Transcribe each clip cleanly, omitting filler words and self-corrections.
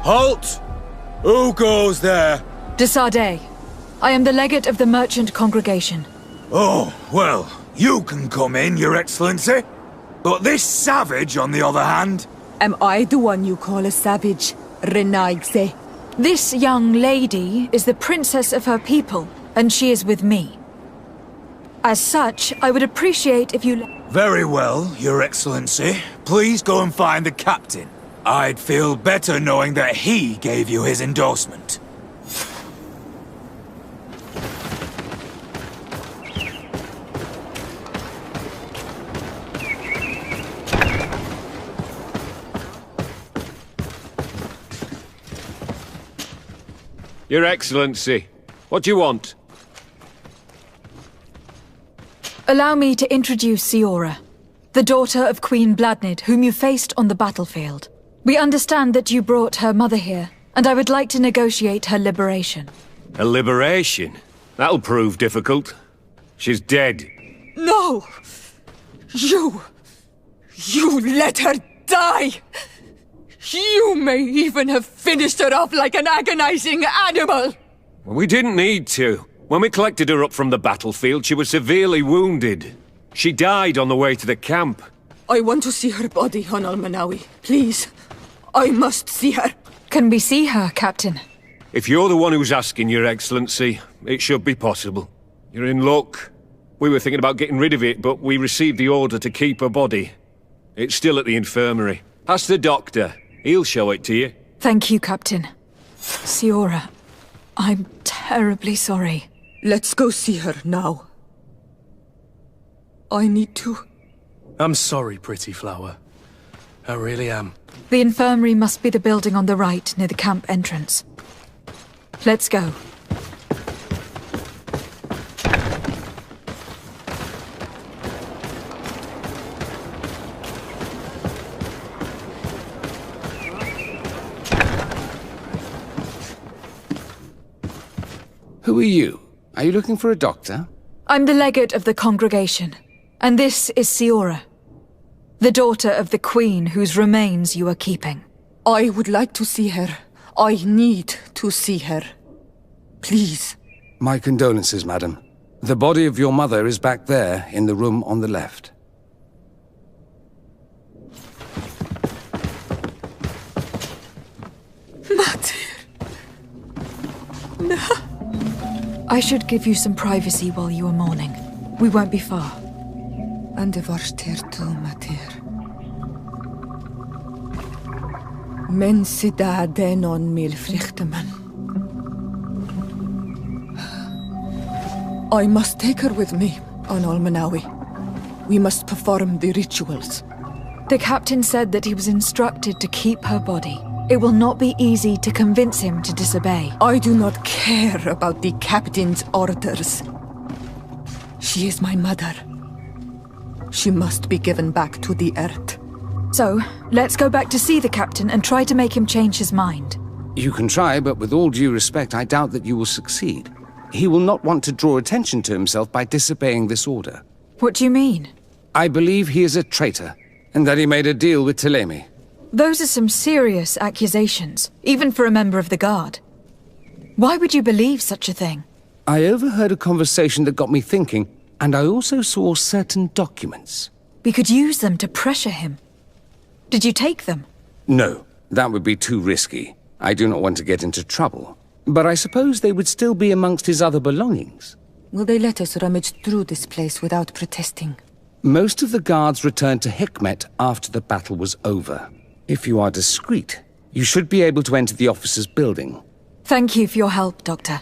Halt! Who goes there? De Sardet. I am the legate of the merchant congregation. Oh, well, you can come in, Your Excellency. But this savage, on the other hand... Am I the one you call a savage, Renaigse? This young lady is the princess of her people, and she is with me. As such, I would appreciate if you... Very well, Your Excellency. Please go and find the captain. I'd feel better knowing that he gave you his endorsement. Your Excellency, what do you want? Allow me to introduce Siora, the daughter of Queen Bladnid, whom you faced on the battlefield. We understand that you brought her mother here, and I would like to negotiate her liberation. A liberation? That'll prove difficult. She's dead. No! You let her die! You may even have finished her off like an agonizing animal! We didn't need to. When we collected her up from the battlefield, she was severely wounded. She died on the way to the camp. I want to see her body, Hon Almanawi. Please. I must see her. Can we see her, Captain? If you're the one who's asking, Your Excellency, it should be possible. You're in luck. We were thinking about getting rid of it, but we received the order to keep her body. It's still at the infirmary. Ask the doctor. He'll show it to you. Thank you, Captain. Siora, I'm terribly sorry. Let's go see her now. I need to... I'm sorry, pretty flower. I really am. The infirmary must be the building on the right, near the camp entrance. Let's go. Who are you? Are you looking for a doctor? I'm the legate of the congregation, and this is Siora, the daughter of the queen whose remains you are keeping. I would like to see her. I need to see her. Please. My condolences, madam. The body of your mother is back there, in the room on the left. Mater. No. I should give you some privacy while you are mourning. We won't be far. And de varster tu, Mater. Men sida denon mil frichteman. I must take her with me, on Almanawi. We must perform the rituals. The captain said that he was instructed to keep her body. It will not be easy to convince him to disobey. I do not care about the captain's orders. She is my mother. She must be given back to the earth. So, let's go back to see the captain and try to make him change his mind. You can try, but with all due respect, I doubt that you will succeed. He will not want to draw attention to himself by disobeying this order. What do you mean? I believe he is a traitor, and that he made a deal with Telemi. Those are some serious accusations, even for a member of the Guard. Why would you believe such a thing? I overheard a conversation that got me thinking, and I also saw certain documents. We could use them to pressure him. Did you take them? No, that would be too risky. I do not want to get into trouble. But I suppose they would still be amongst his other belongings. Will they let us rummage through this place without protesting? Most of the guards returned to Hikmet after the battle was over. If you are discreet, you should be able to enter the officers' building. Thank you for your help, Doctor.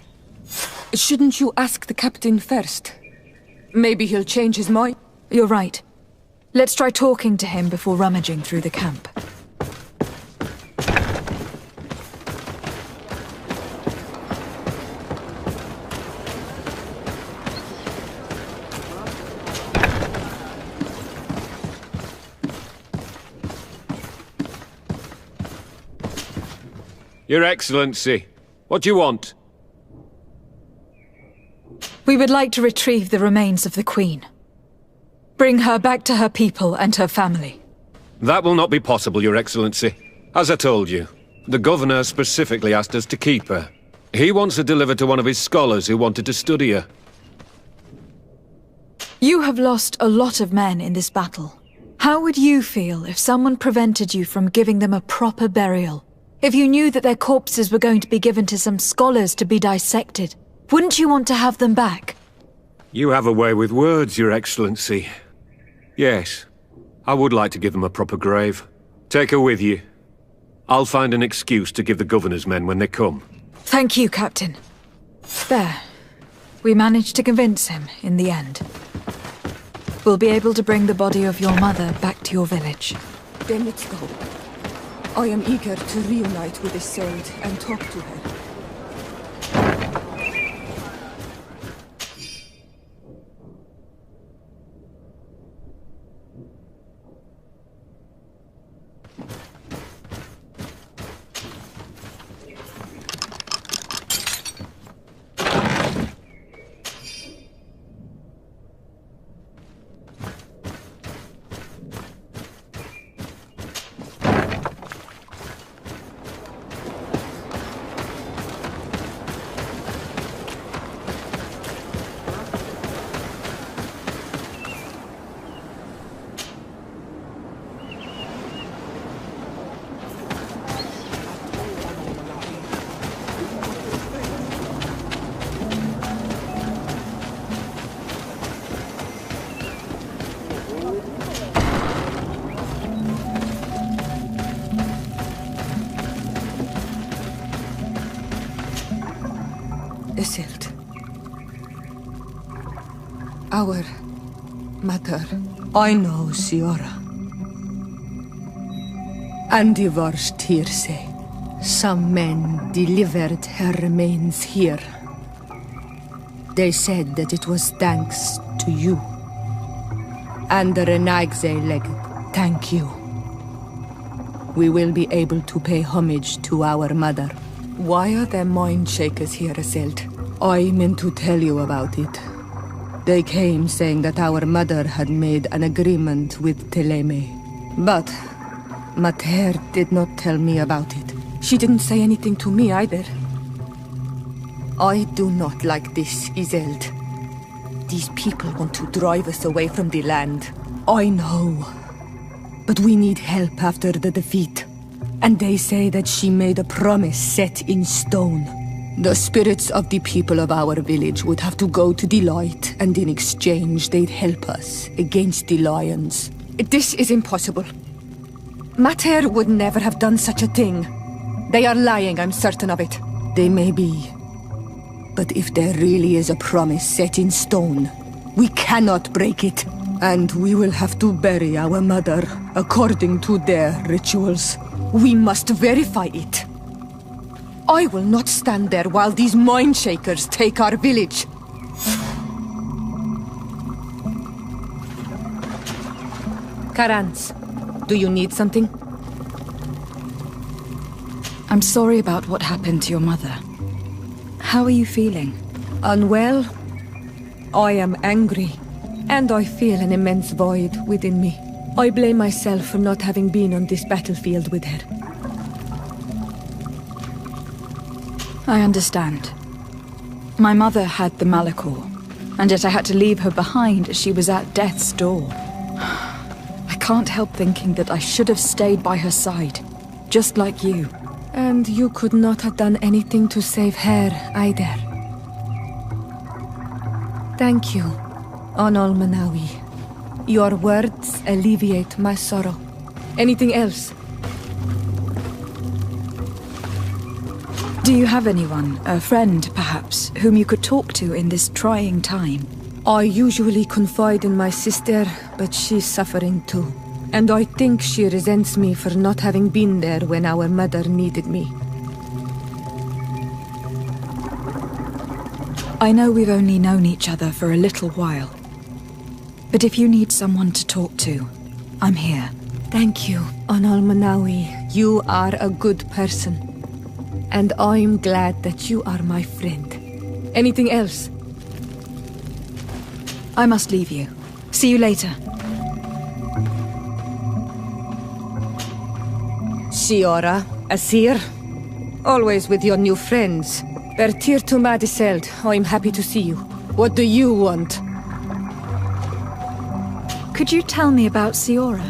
Shouldn't you ask the captain first? Maybe he'll change his mind. You're right. Let's try talking to him before rummaging through the camp. Your Excellency, what do you want? We would like to retrieve the remains of the Queen. Bring her back to her people and her family. That will not be possible, Your Excellency. As I told you, The governor specifically asked us to keep her. He wants her delivered to one of his scholars who wanted to study her. You have lost a lot of men in this battle. How would you feel if someone prevented you from giving them a proper burial? If you knew that their corpses were going to be given to some scholars to be dissected, wouldn't you want to have them back? You have a way with words, Your Excellency. Yes, I would like to give them a proper grave. Take her with you. I'll find an excuse to give the governor's men when they come. Thank you, Captain. There. We managed to convince him in the end. We'll be able to bring the body of your mother back to your village. Then let's go. I am eager to reunite with Isolde and talk to her. Isolde. Our mother. I know, Siora. And the worst hearsay. Some men delivered her remains here. They said that it was thanks to you. And the Renagze legate, thank you. We will be able to pay homage to our mother. Why are there mind shakers here, Isolde? I meant to tell you about it. They came saying that our mother had made an agreement with Teleme. But Mater did not tell me about it. She didn't say anything to me either. I do not like this, Isolde. These people want to drive us away from the land. I know. But we need help after the defeat. And they say that she made a promise set in stone. The spirits of the people of our village would have to go to the light, and in exchange they'd help us against the lions. This is impossible. Mater would never have done such a thing. They are lying, I'm certain of it. They may be. But if there really is a promise set in stone, we cannot break it. And we will have to bury our mother according to their rituals. We must verify it. I will not stand there while these mind shakers take our village. Karans, do you need something? I'm sorry about what happened to your mother. How are you feeling? Unwell? I am angry, and I feel an immense void within me. I blame myself for not having been on this battlefield with her. I understand. My mother had the Malachor, and yet I had to leave her behind as she was at death's door. I can't help thinking that I should have stayed by her side, just like you. And you could not have done anything to save her, either. Thank you, Onol Manawi. Your words alleviate my sorrow. Anything else? Do you have anyone, a friend perhaps, whom you could talk to in this trying time? I usually confide in my sister, but she's suffering too. And I think she resents me for not having been there when our mother needed me. I know we've only known each other for a little while. But if you need someone to talk to, I'm here. Thank you, Onol Manawi. You are a good person. And I'm glad that you are my friend. Anything else? I must leave you. See you later. Siora, Asir. Always with your new friends. Bertir to Madiseld. I'm happy to see you. What do you want? Could you tell me about Siora?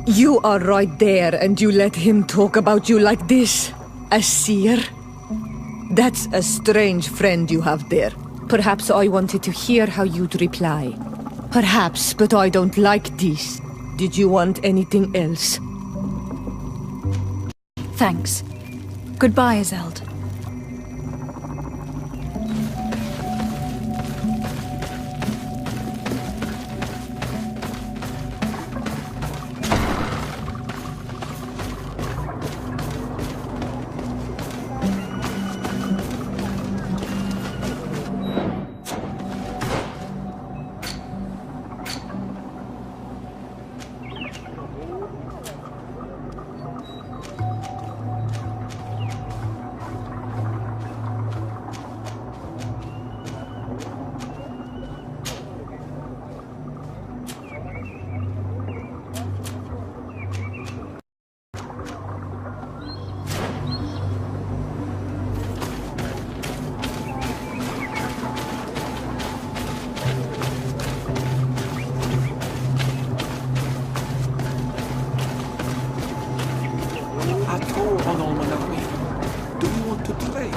You are right there, and you let him talk about you like this? A seer? That's a strange friend you have there. Perhaps I wanted to hear how you'd reply. Perhaps, but I don't like this. Did you want anything else? Thanks. Goodbye, Azeld. Do you want to trade?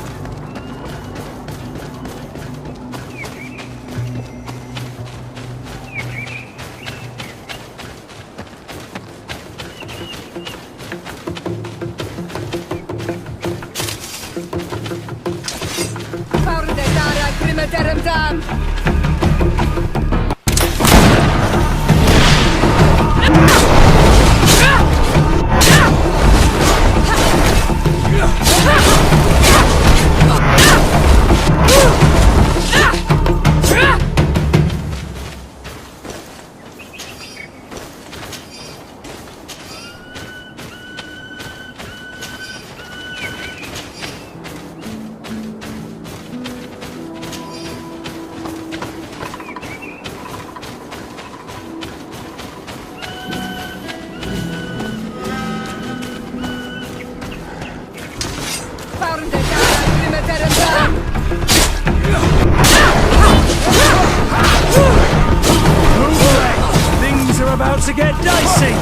Things are about to get dicey!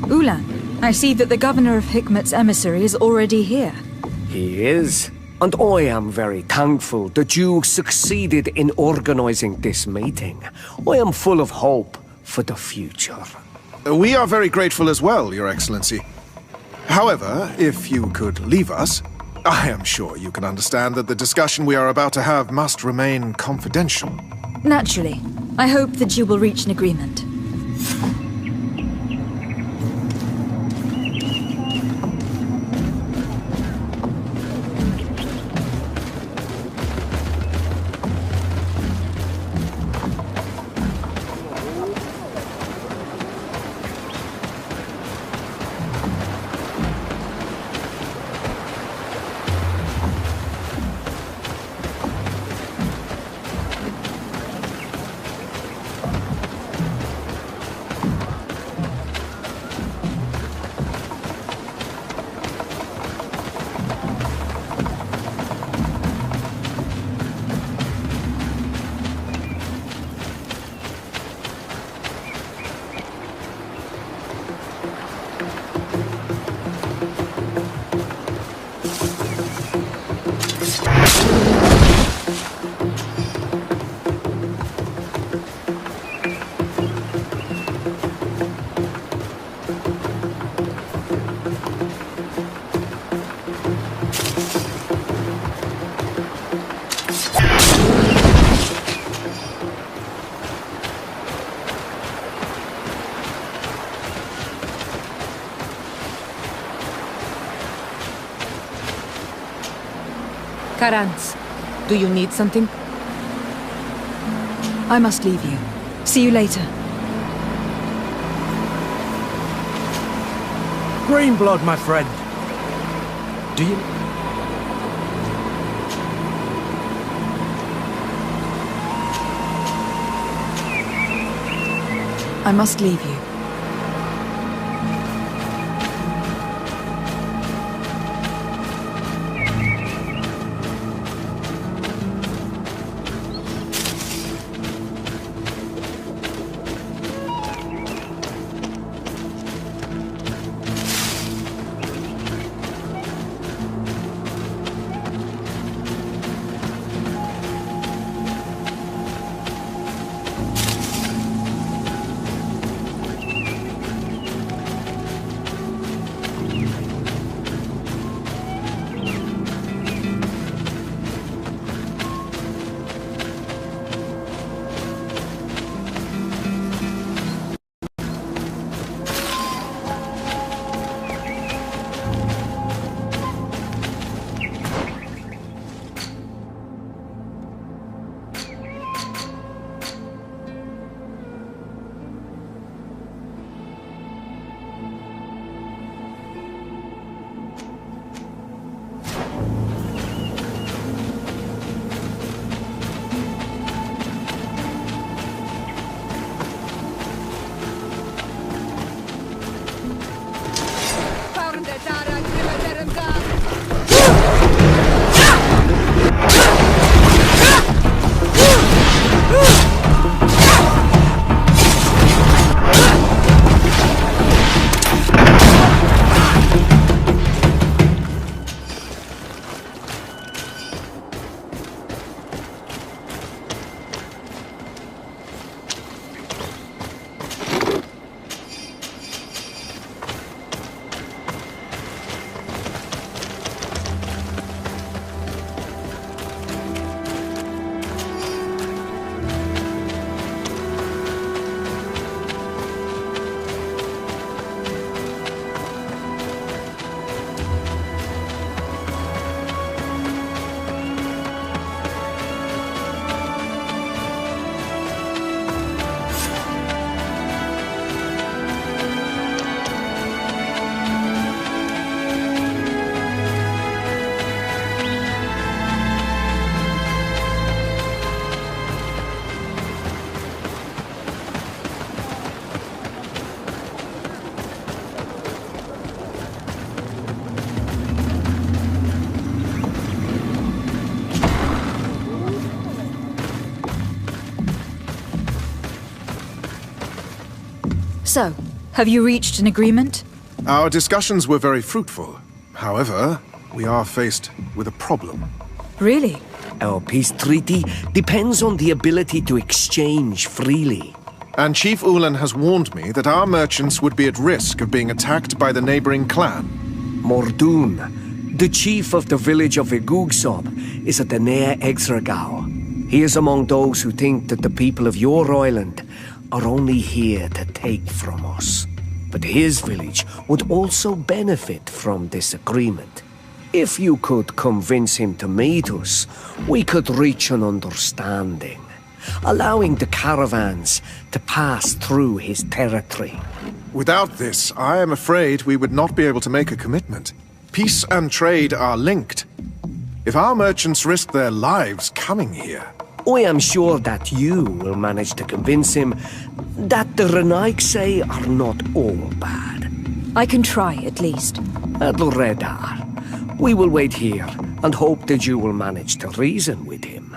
Ulan, I see that the governor of Hikmet's emissary is already here. He is? And I am very thankful that you succeeded in organizing this meeting. I am full of hope for the future. We are very grateful as well, Your Excellency. However, if you could leave us, I am sure you can understand that the discussion we are about to have must remain confidential. Naturally. I hope that you will reach an agreement. Karans, do you need something? I must leave you. See you later. Greenblood, my friend. Do you... I must leave you. So, have you reached an agreement? Our discussions were very fruitful. However, we are faced with a problem. Really? Our peace treaty depends on the ability to exchange freely. And Chief Ulan has warned me that our merchants would be at risk of being attacked by the neighboring clan. Mordoon, the chief of the village of Igugsob, is at the Nea Exragao. He is among those who think that the people of your island are only here to take from us. But his village would also benefit from this agreement. If you could convince him to meet us, we could reach an understanding, allowing the caravans to pass through his territory. Without this, I am afraid we would not be able to make a commitment. Peace and trade are linked. If our merchants risk their lives coming here... I am sure that you will manage to convince him that the Renaigse are not all bad. I can try, at least. Adledar, we will wait here and hope that you will manage to reason with him.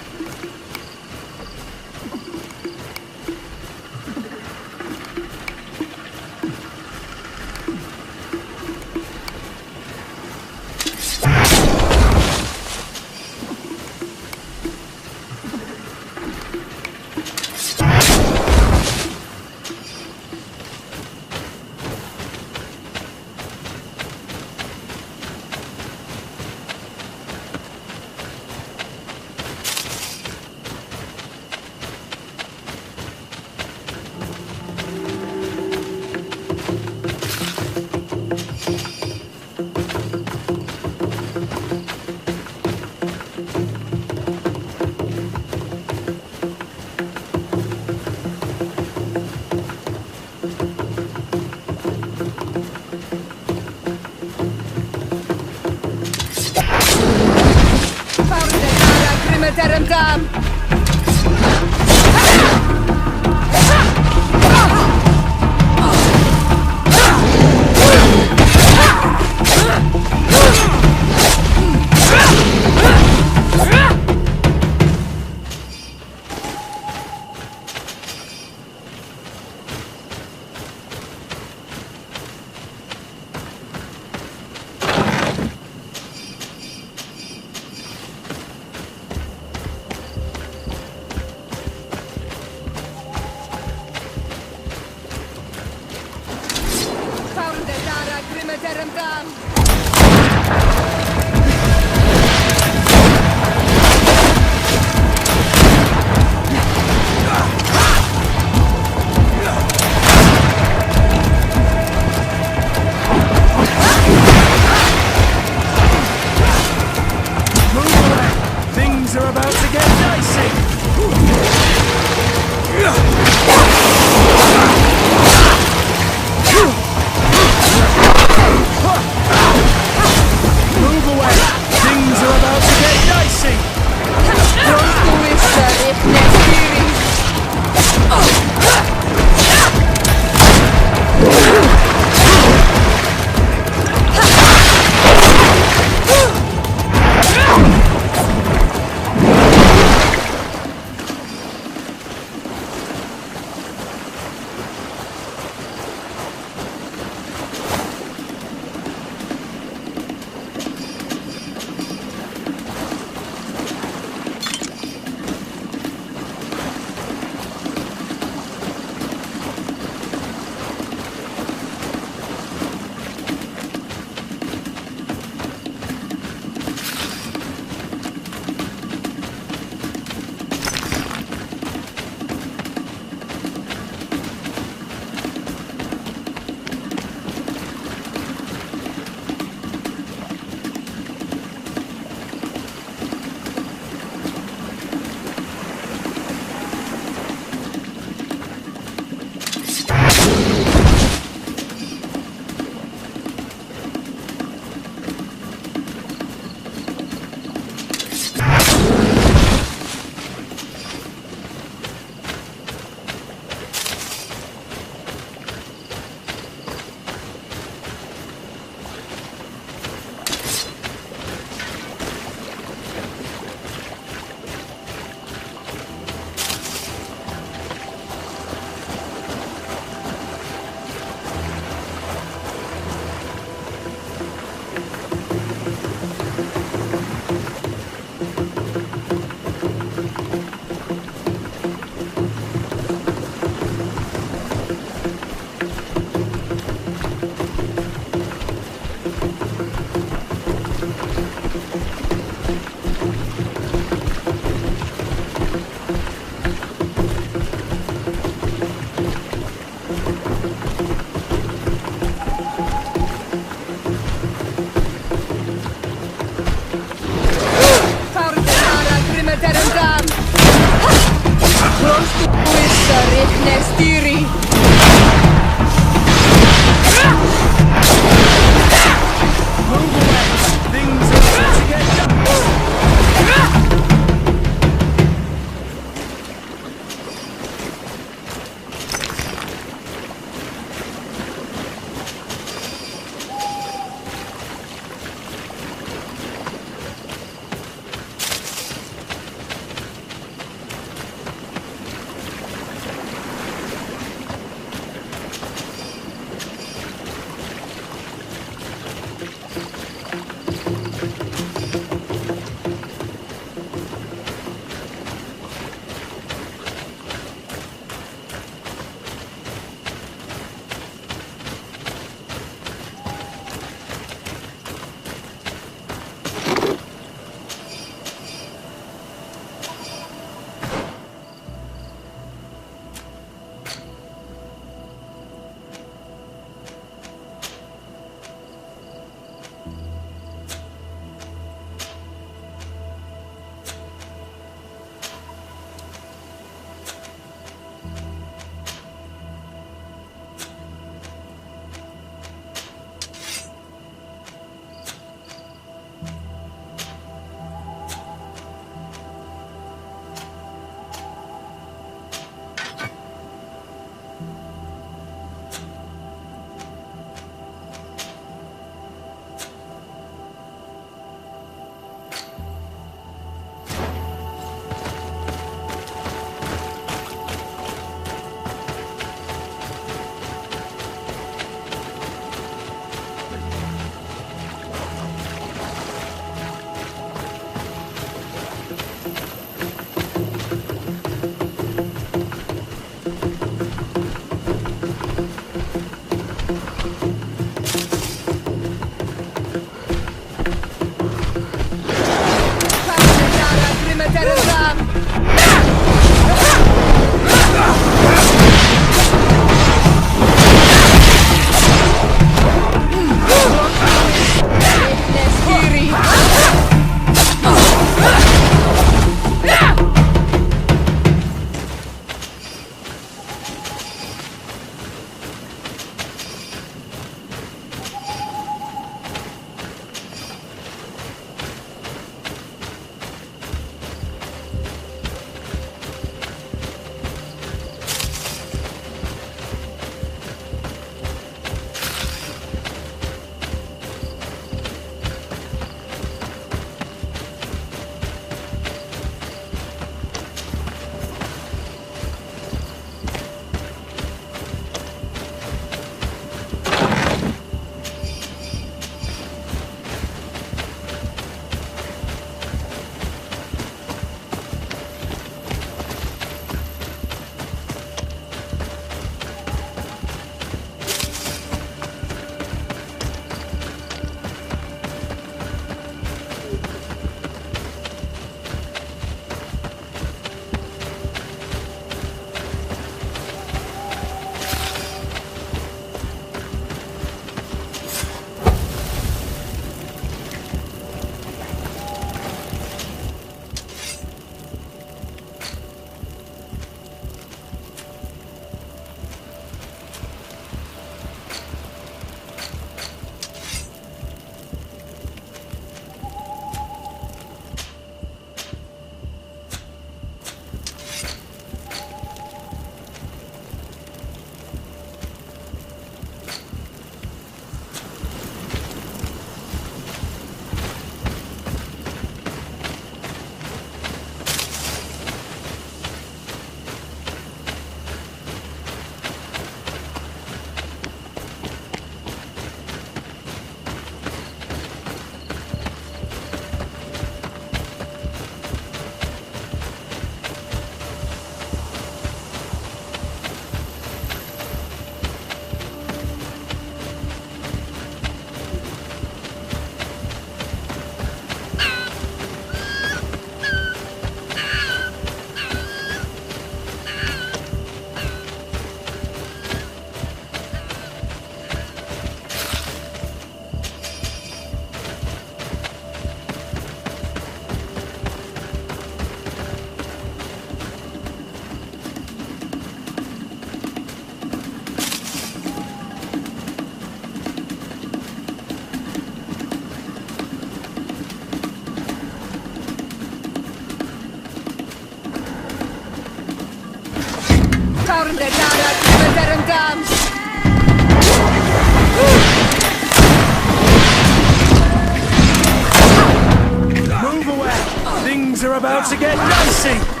about to get dicey!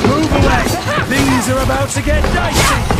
Move away! Things are about to get dicey!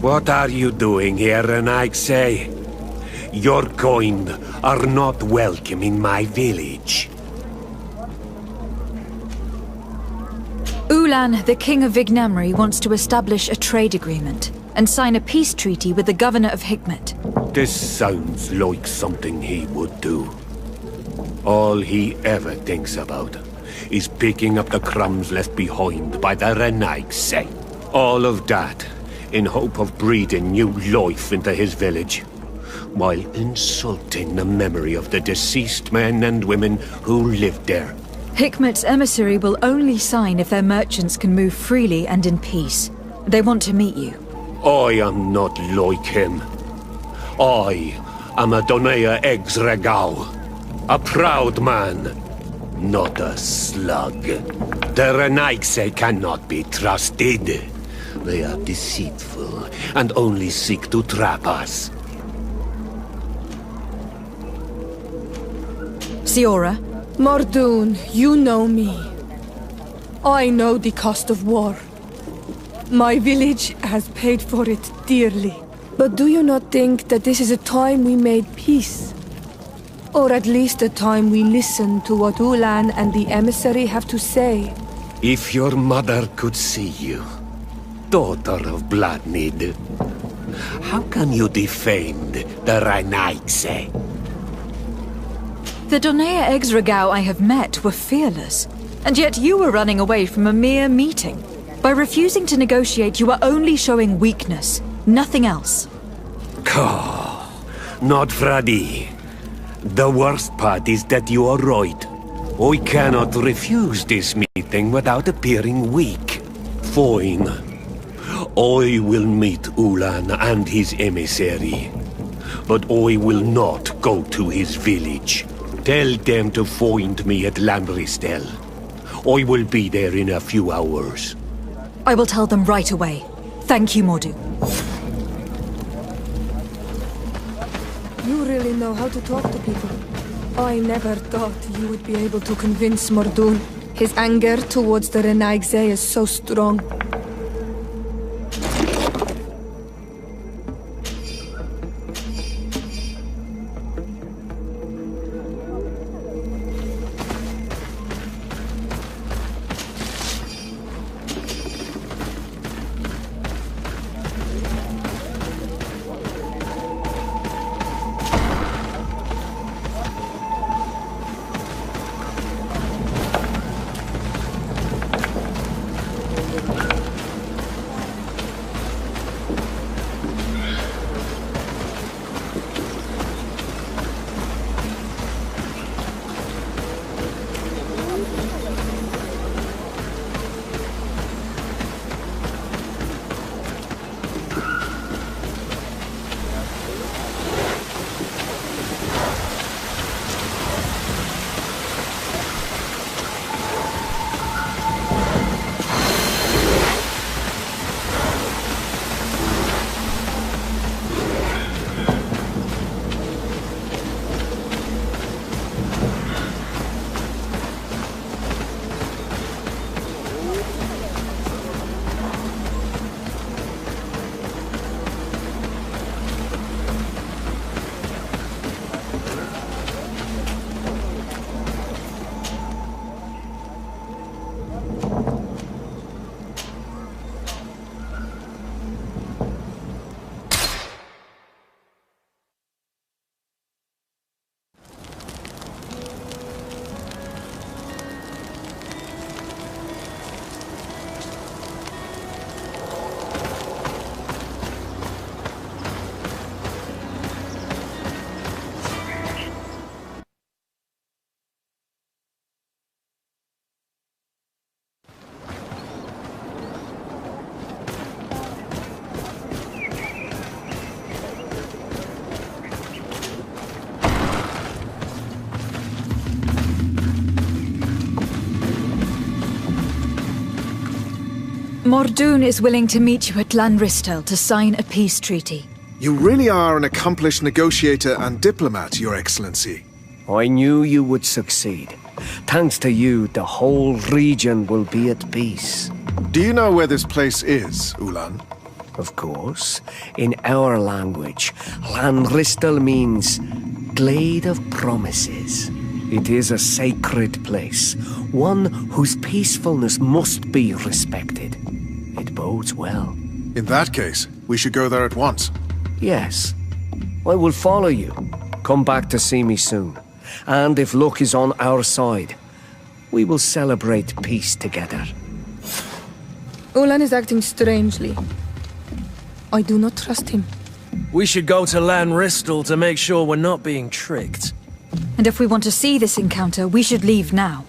What are you doing here, Renaigse? Your kind are not welcome in my village. Ulan, the king of Vignamri, wants to establish a trade agreement and sign a peace treaty with the governor of Hikmet. This sounds like something he would do. All he ever thinks about is picking up the crumbs left behind by the Renaigse. All of that in hope of breathing new life into his village, while insulting the memory of the deceased men and women who lived there. Hikmet's emissary will only sign if their merchants can move freely and in peace. They want to meet you. I am not like him. I am a Donea Exregao, a proud man, not a slug. The Renaigse cannot be trusted. They are deceitful and only seek to trap us. Siora? Mordoon, you know me. I know the cost of war. My village has paid for it dearly. But do you not think that this is a time we made peace? Or at least a time we listen to what Ulan and the emissary have to say? If your mother could see you, daughter of Bloodnid, how can you defend the Renaigse? The Donea Exregao I have met were fearless, and yet you were running away from a mere meeting. By refusing to negotiate, you are only showing weakness, nothing else. Not Fradi. The worst part is that you are right. I cannot refuse this meeting without appearing weak. Fine. I will meet Ulan and his emissary. But I will not go to his village. Tell them to find me at Lambristel. I will be there in a few hours. I will tell them right away. Thank you, Mordu. You really know how to talk to people. I never thought you would be able to convince Mordoon. His anger towards the Renaigse is so strong. Mordoon is willing to meet you at Lanristel to sign a peace treaty. You really are an accomplished negotiator and diplomat, Your Excellency. I knew you would succeed. Thanks to you, the whole region will be at peace. Do you know where this place is, Ulan? Of course, in our language, Lanristel means Glade of Promises. It is a sacred place, one whose peacefulness must be respected. It bodes well. In that case, we should go there at once. Yes. I will follow you. Come back to see me soon. And if luck is on our side, we will celebrate peace together. Ulan is acting strangely. I do not trust him. We should go to Lanristel to make sure we're not being tricked. And if we want to see this encounter, we should leave now.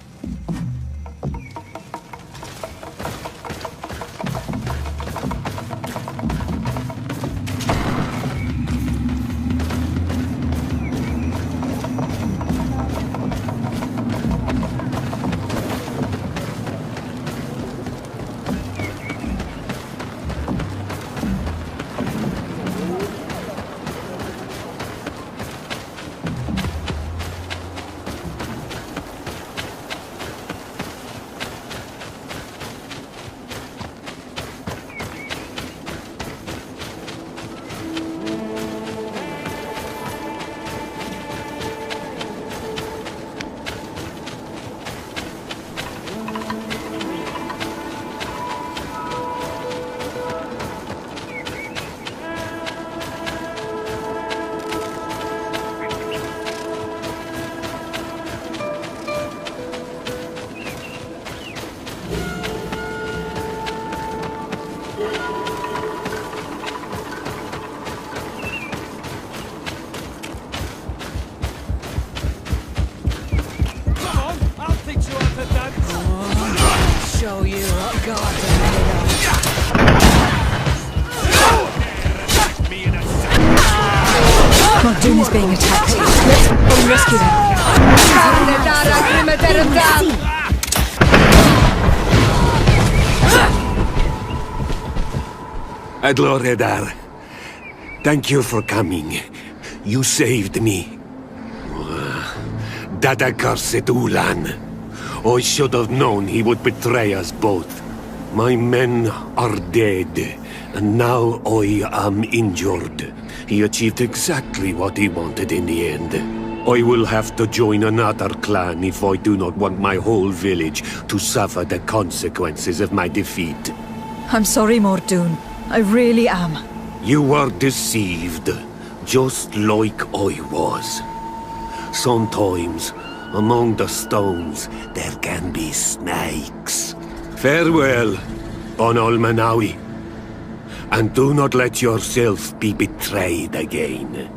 Show you what God's made of. Muldoon is being attacked. Let's go rescue Adloredar, thank you for coming. You saved me. That accursed Ulan. I should have known he would betray us both. My men are dead, and now I am injured. He achieved exactly what he wanted in the end. I will have to join another clan if I do not want my whole village to suffer the consequences of my defeat. I'm sorry, Muldoon. I really am. You were deceived, just like I was. Sometimes, among the stones, there can be snakes. Farewell, Bon Almanawi. And do not let yourself be betrayed again.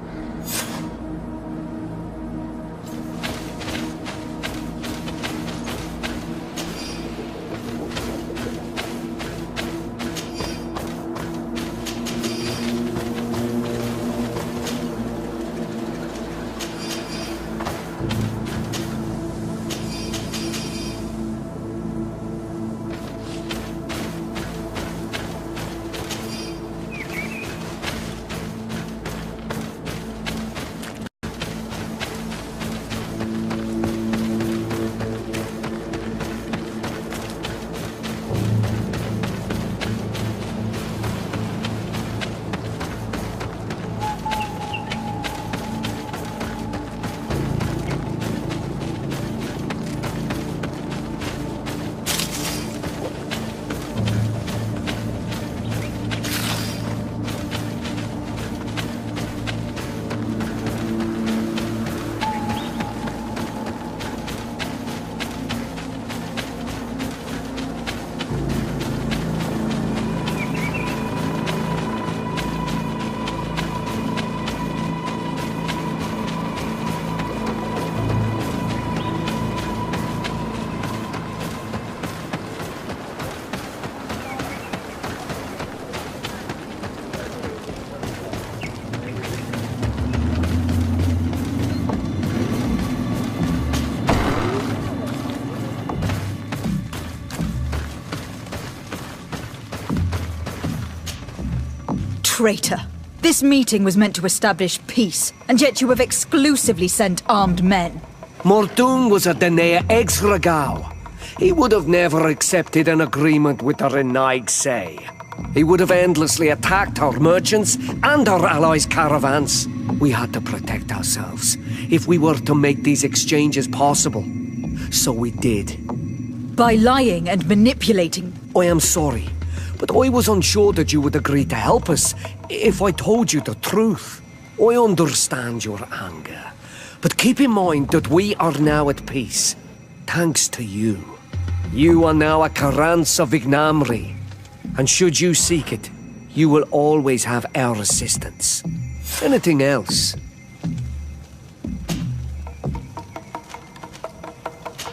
Traitor! This meeting was meant to establish peace, and yet you have exclusively sent armed men. Muldoon was a Denea Exragao. He would have never accepted an agreement with the Renaig Say. He would have endlessly attacked our merchants and our allies' caravans. We had to protect ourselves if we were to make these exchanges possible. So we did. By lying and manipulating. I am sorry, but I was unsure that you would agree to help us if I told you the truth. I understand your anger, but keep in mind that we are now at peace, thanks to you. You are now a Karans of Ignamri, and should you seek it, you will always have our assistance. Anything else?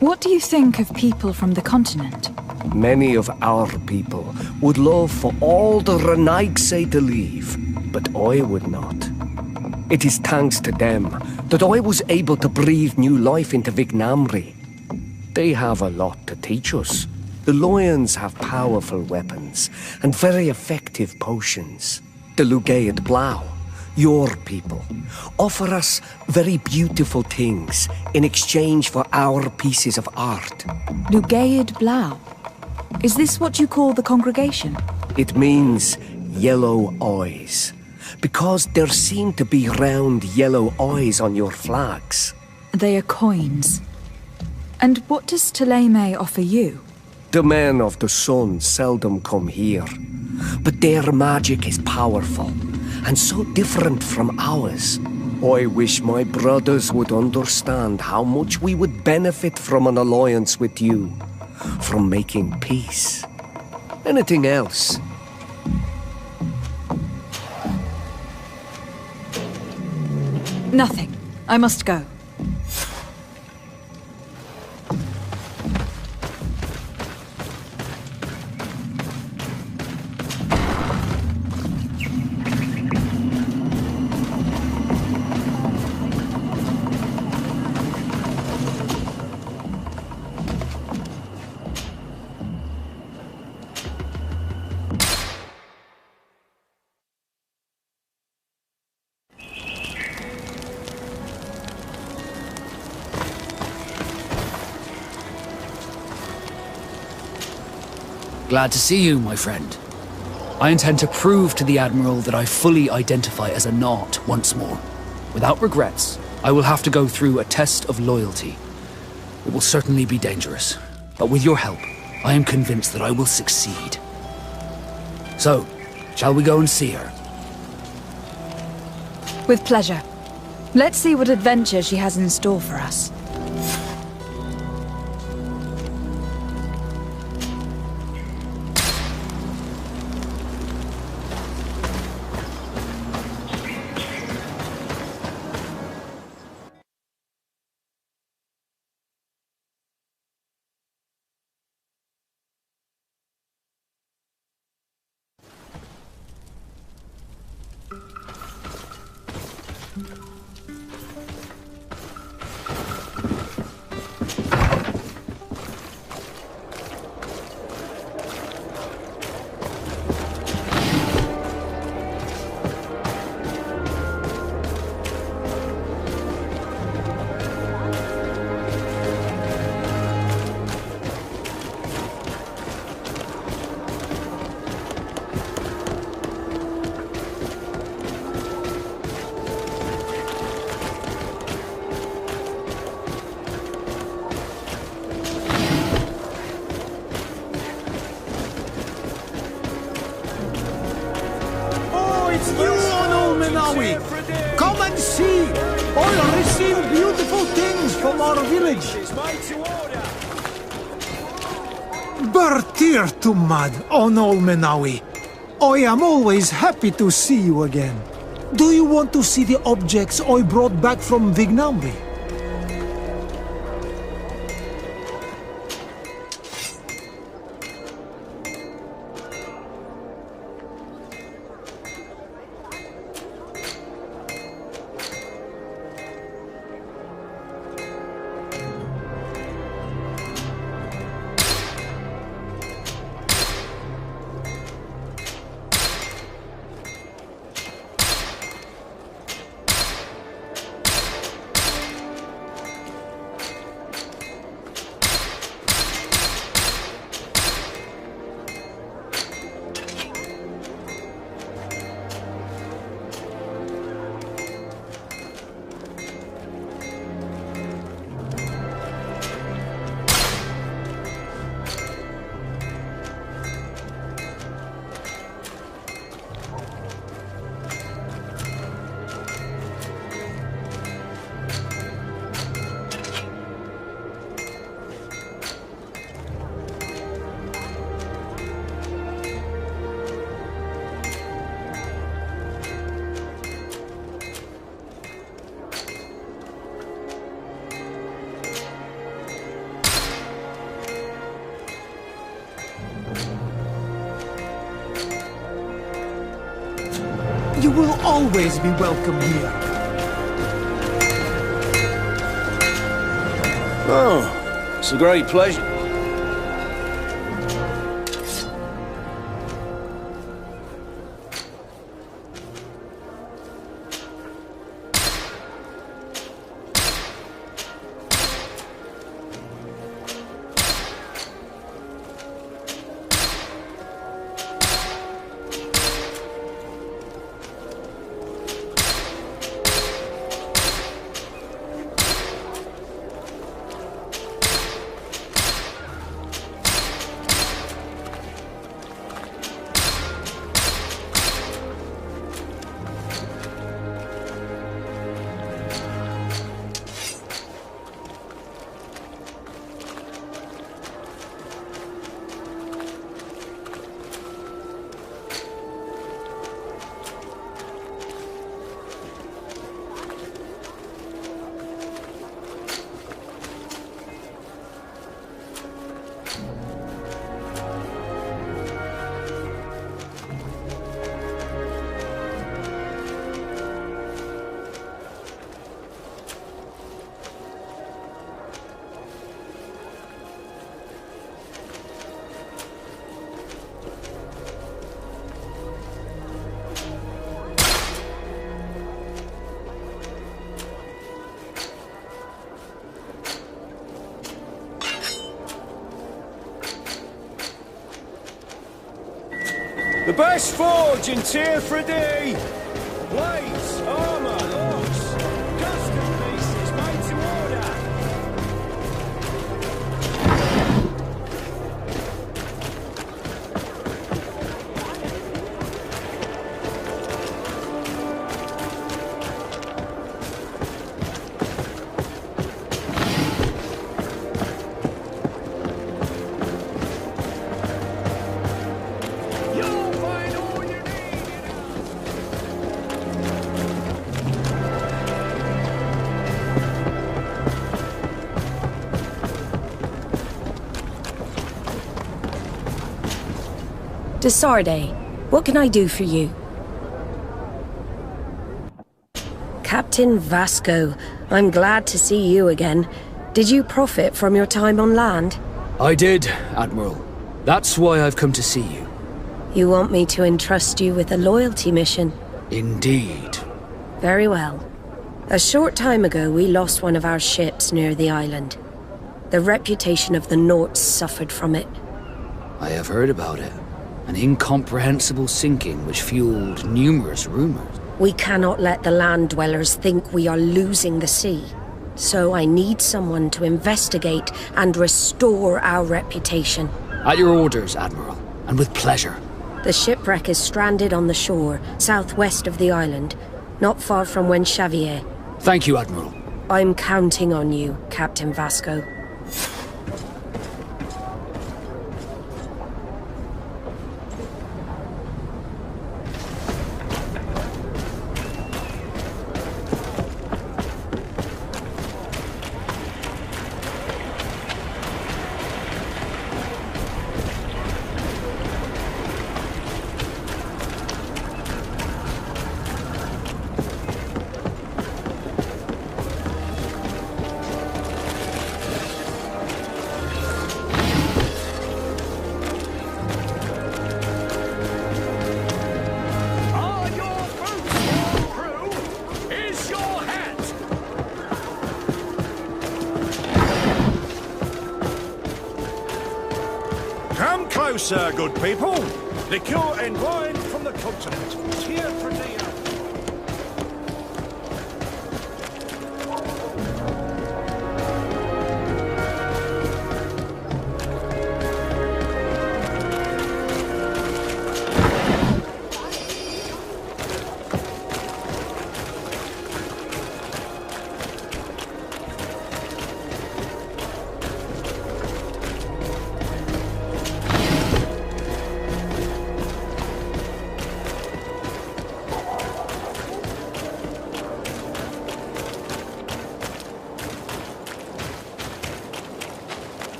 What do you think of people from the continent? Many of our people would love for all the Renaigse to leave, but I would not. It is thanks to them that I was able to breathe new life into Vignamri. They have a lot to teach us. The lions have powerful weapons and very effective potions. The Lugaid Blau, your people, offer us very beautiful things in exchange for our pieces of art. Lugaid Blau? Is this what you call the congregation? It means yellow eyes, because there seem to be round yellow eyes on your flags. They are coins. And what does Teleme offer you? The men of the sun seldom come here, but their magic is powerful, and so different from ours. I wish my brothers would understand how much we would benefit from an alliance with you, from making peace. Anything else? Nothing. I must go. Glad to see you, my friend. I intend to prove to the Admiral that I fully identify as a Naut once more. Without regrets, I will have to go through a test of loyalty. It will certainly be dangerous, but with your help, I am convinced that I will succeed. So, shall we go and see her? With pleasure. Let's see what adventure she has in store for us. Come and see! I'll receive beautiful things from our village. Bertir to Mad on Olmenawi. I am always happy to see you again. Do you want to see the objects I brought back from Vignamri? You will always be welcome here. Oh, it's a great pleasure. The best forge in Tier 3D! Blades, armour, logs, custom pieces made to order! Desarde, what can I do for you? Captain Vasco, I'm glad to see you again. Did you profit from your time on land? I did, Admiral. That's why I've come to see you. You want me to entrust you with a loyalty mission? Indeed. Very well. A short time ago, we lost one of our ships near the island. The reputation of the Norts suffered from it. I have heard about it. An incomprehensible sinking which fueled numerous rumors. We cannot let the land dwellers think we are losing the sea. So I need someone to investigate and restore our reputation. At your orders, Admiral, and with pleasure. The shipwreck is stranded on the shore, southwest of the island, not far from Xavier. Thank you, Admiral. I'm counting on you, Captain Vasco. Come closer, good people. Liqueur and wine from the continent. Tier 3D.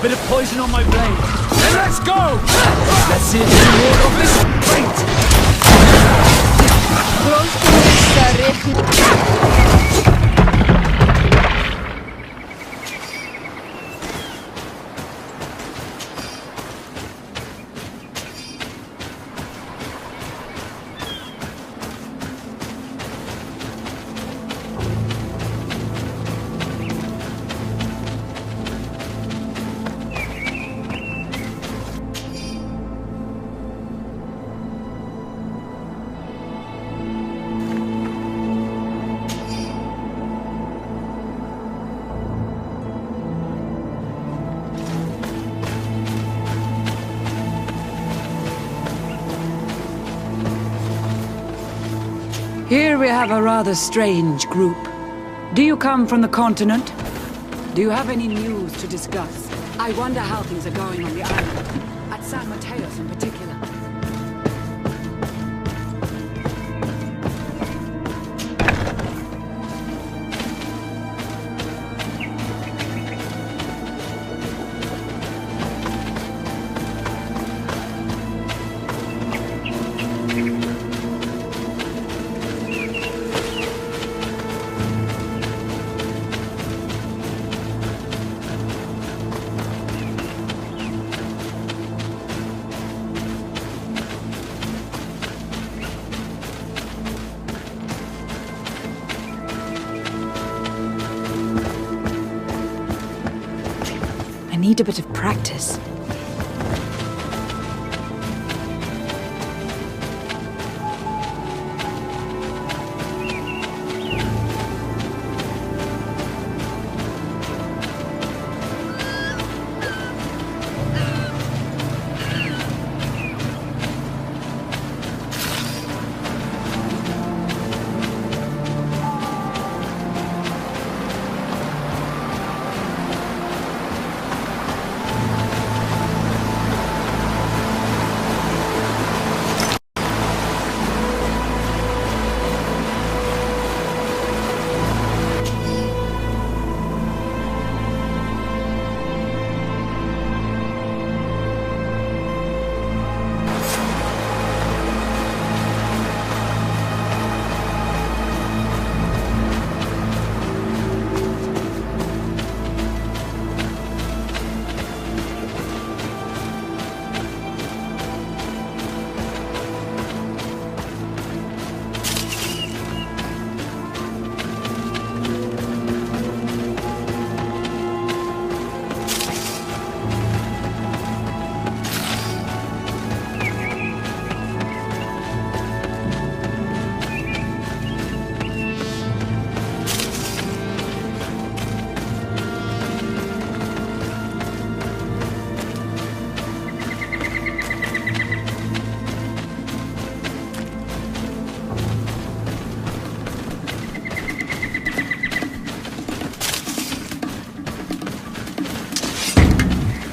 Bit of poison on my blade. Then let's go! Let's see if you can ward off this Here we have a rather strange group. Do you come from the continent? Do you have any news to discuss? I wonder how things are going on the island. At San Mateos in particular. I need a bit of practice.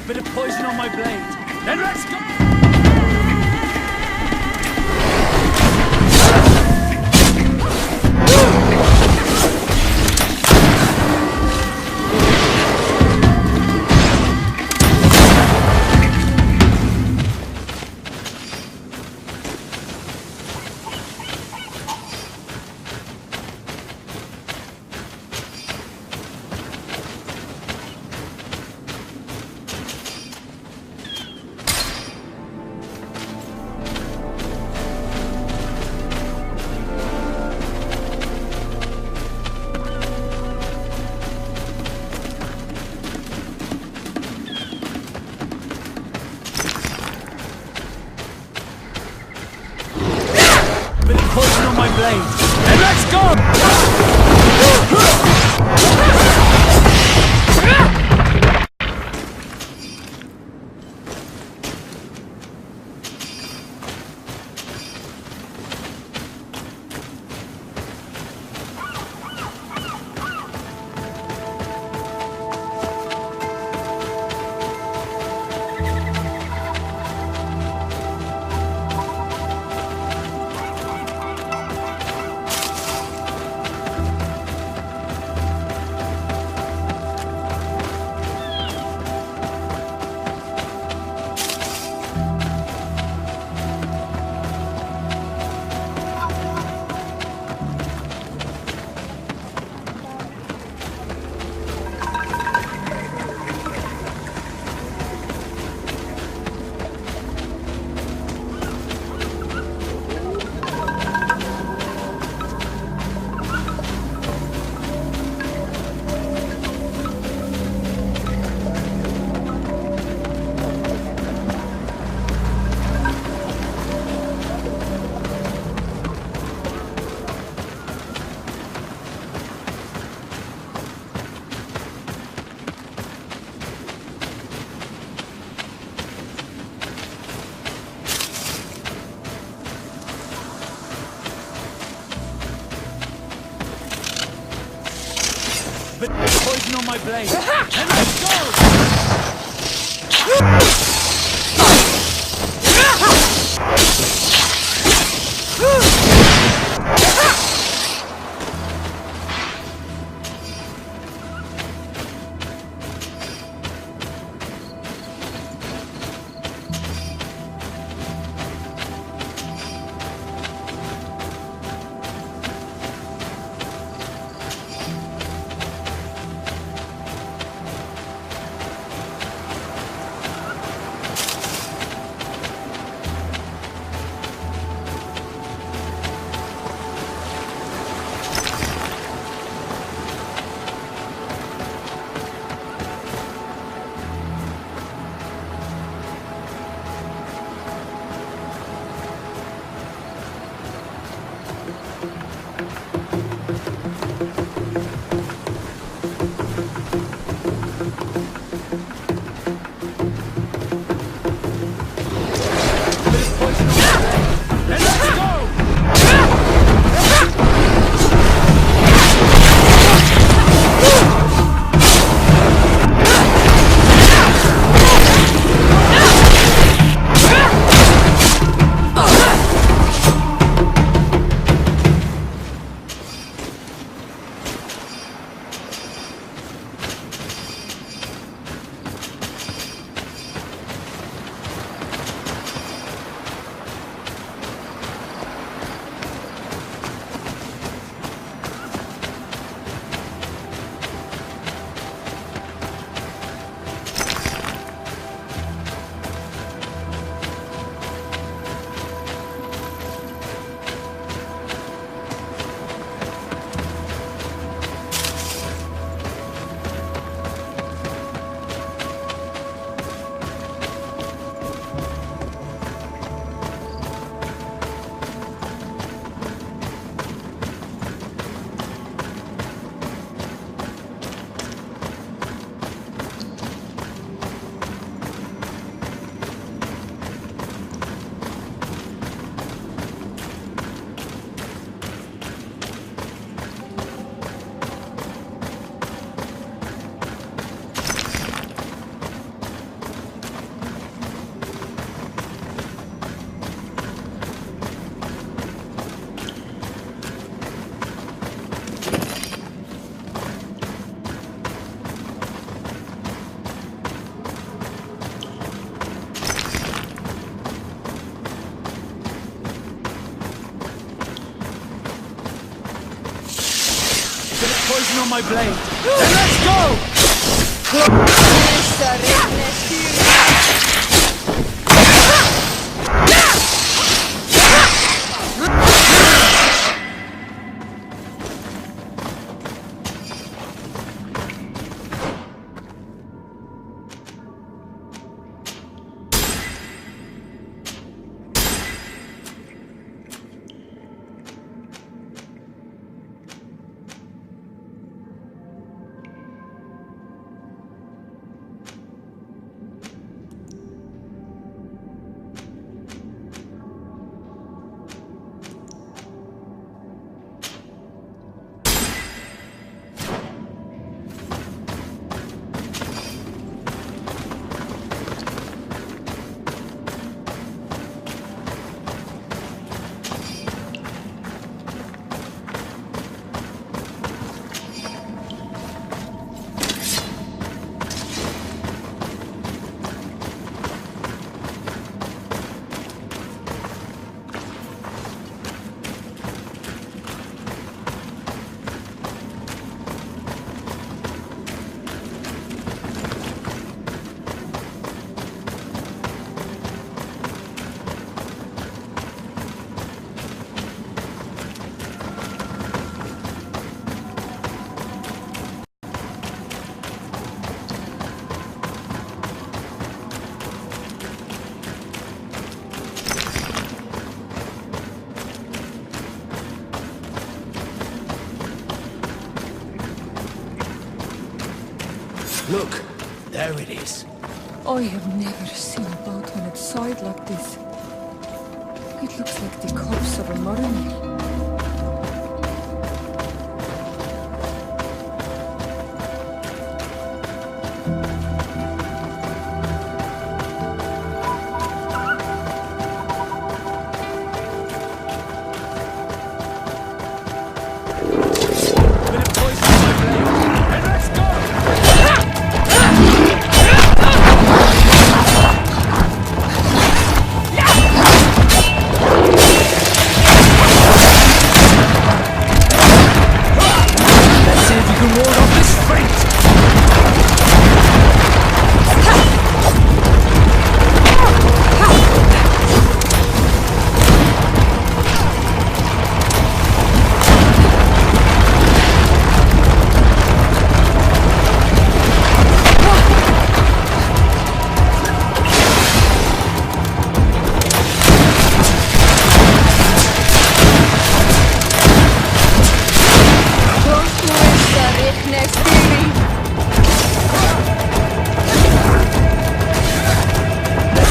Bit of poison on my blade. Then let's go! Poison on my blade. And let's go! poison on my blade. And let's go! Poison on my blade. And let's look, there it is. I have never seen a boat on its side like this. It looks like the corpse of a mariner.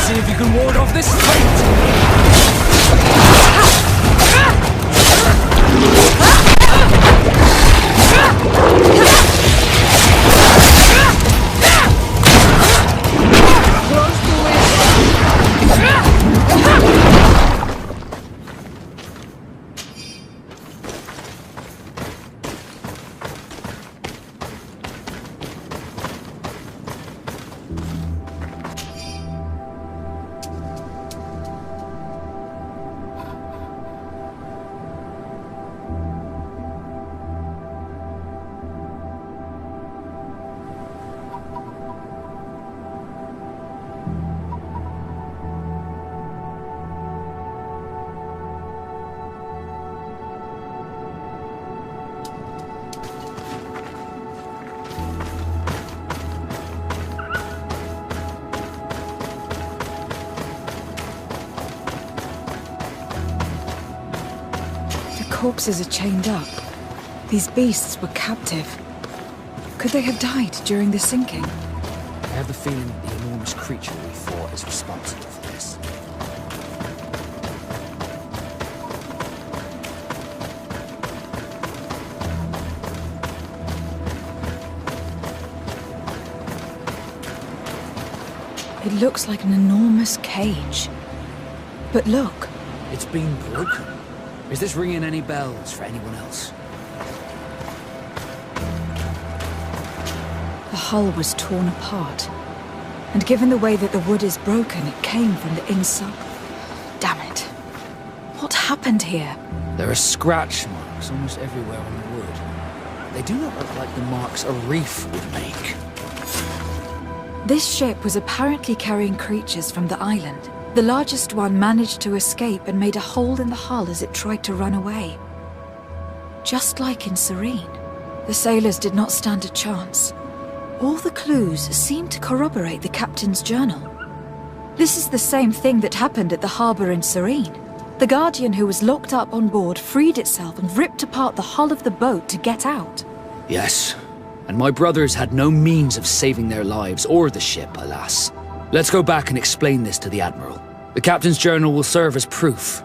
See if you can ward off this fate! Corpses are chained up. These beasts were captive. Could they have died during the sinking? I have the feeling that the enormous creature we fought is responsible for this. It looks like an enormous cage. But look. It's been broken. Is this ringing any bells for anyone else? The hull was torn apart. And given the way that the wood is broken, it came from the inside. Damn it. What happened here? There are scratch marks almost everywhere on the wood. They do not look like the marks a reef would make. This ship was apparently carrying creatures from the island. The largest one managed to escape and made a hole in the hull as it tried to run away. Just like in Serene, the sailors did not stand a chance. All the clues seemed to corroborate the captain's journal. This is the same thing that happened at the harbor in Serene. The Guardian who was locked up on board freed itself and ripped apart the hull of the boat to get out. Yes, and my brothers had no means of saving their lives or the ship, alas. Let's go back and explain this to the Admiral. The Captain's journal will serve as proof.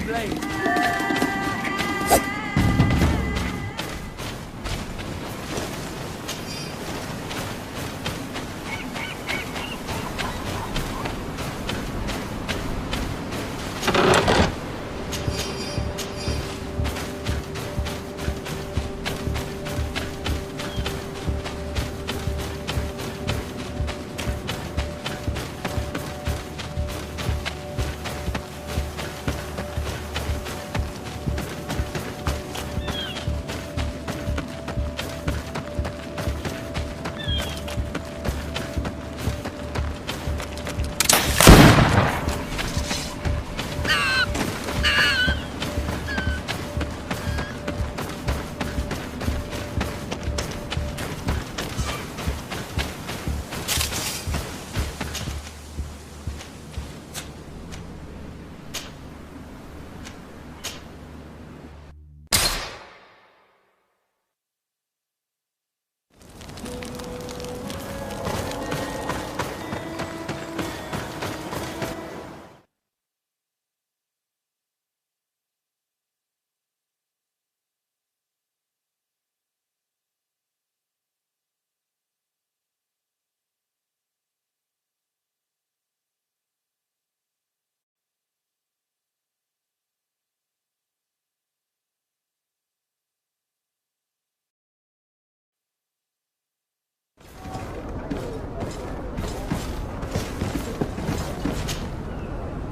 blade.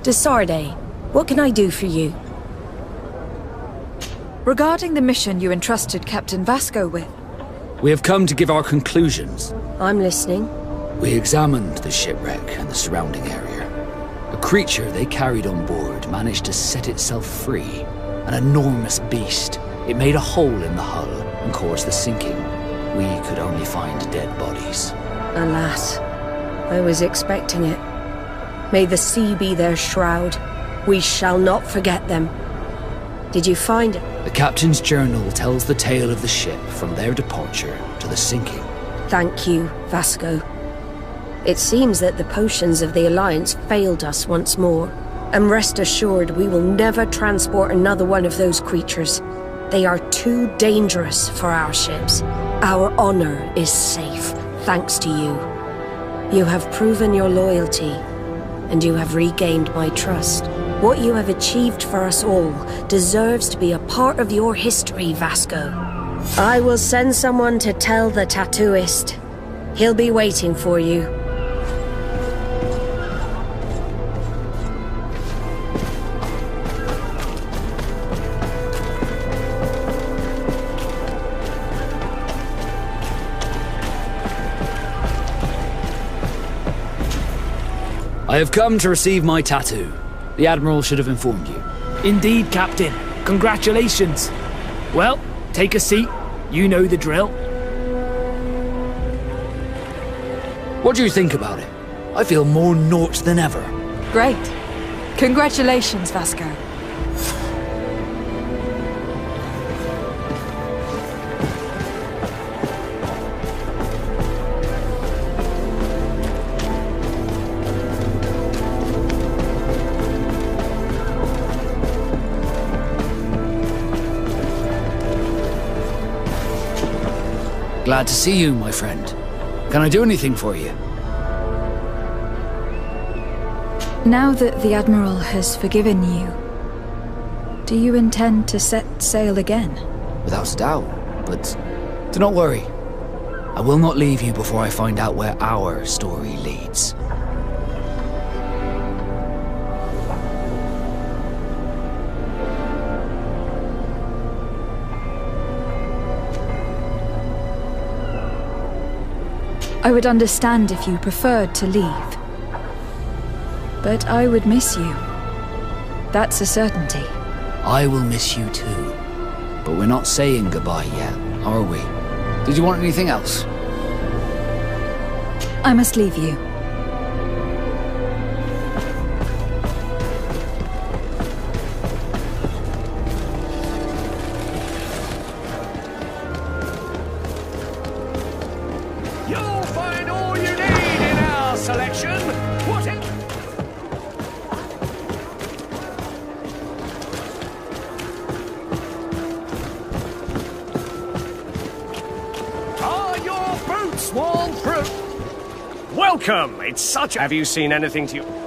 Desarde, what can I do for you? Regarding the mission you entrusted Captain Vasco with. We have come to give our conclusions. I'm listening. We examined the shipwreck and the surrounding area. A creature they carried on board managed to set itself free. An enormous beast. It made a hole in the hull and caused the sinking. We could only find dead bodies. Alas, I was expecting it. May the sea be their shroud. We shall not forget them. Did you find it? The captain's journal tells the tale of the ship from their departure to the sinking. Thank you, Vasco. It seems that the potions of the Alliance failed us once more. And rest assured, we will never transport another one of those creatures. They are too dangerous for our ships. Our honor is safe, thanks to you. You have proven your loyalty, and you have regained my trust. What you have achieved for us all deserves to be a part of your history, Vasco. I will send someone to tell the tattooist. He'll be waiting for you. I have come to receive my tattoo. The Admiral should have informed you. Indeed, Captain. Congratulations. Well, take a seat. You know the drill. What do you think about it? I feel more Nort than ever. Great. Congratulations, Vasco. Glad to see you, my friend. Can I do anything for you? Now that the Admiral has forgiven you, do you intend to set sail again? Without a doubt, but do not worry. I will not leave you before I find out where our story leads. I would understand if you preferred to leave. But I would miss you. That's a certainty. I will miss you too. But we're not saying goodbye yet, are we? Did you want anything else? I must leave you. You'll find all you need in our selection. Welcome! It's such a... Have you seen anything to you?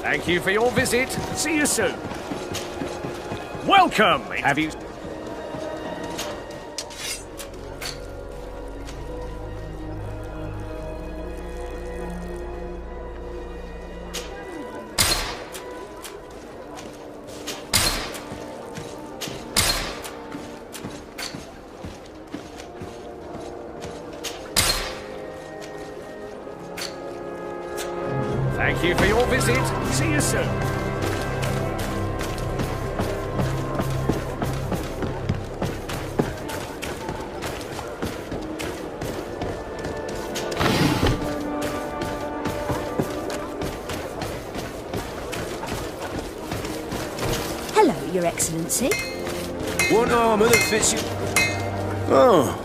Thank you for your visit. See you soon. Welcome! Have you... Thank you for your visit. See you soon. Hello, Your Excellency. What armour that fits you? Oh.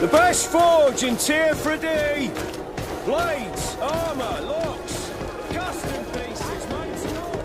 The best forge in Tier for a day! Blades, armour, locks, custom pieces, mountain order!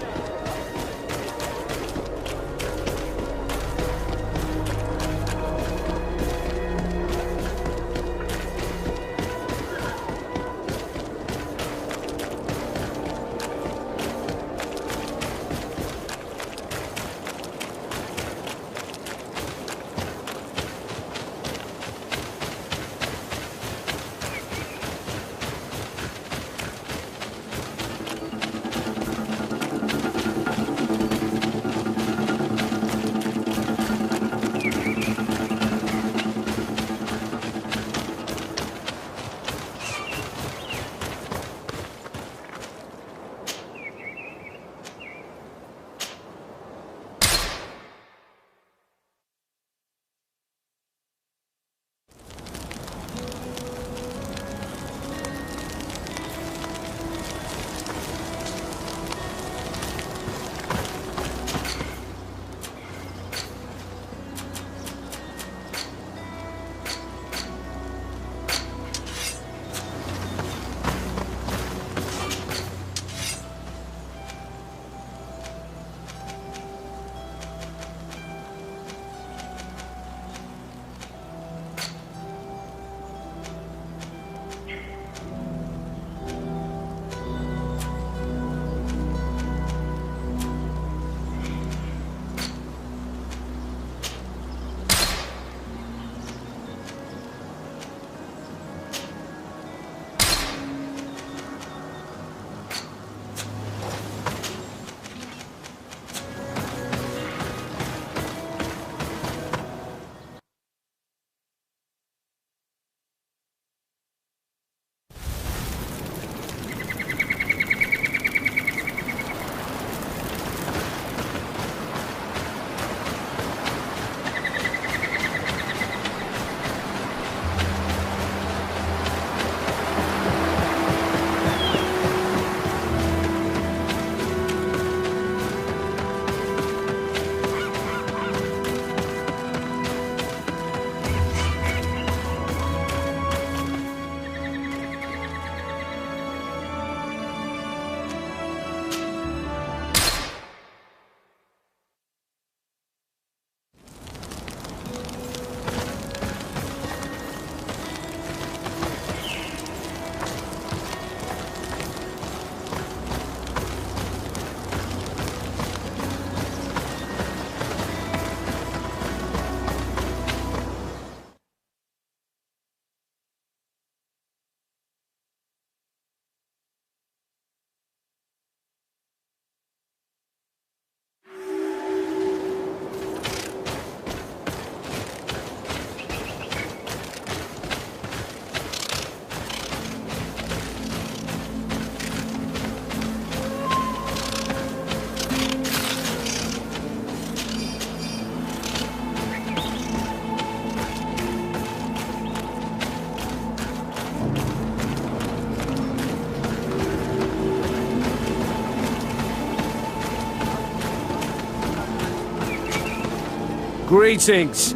Greetings.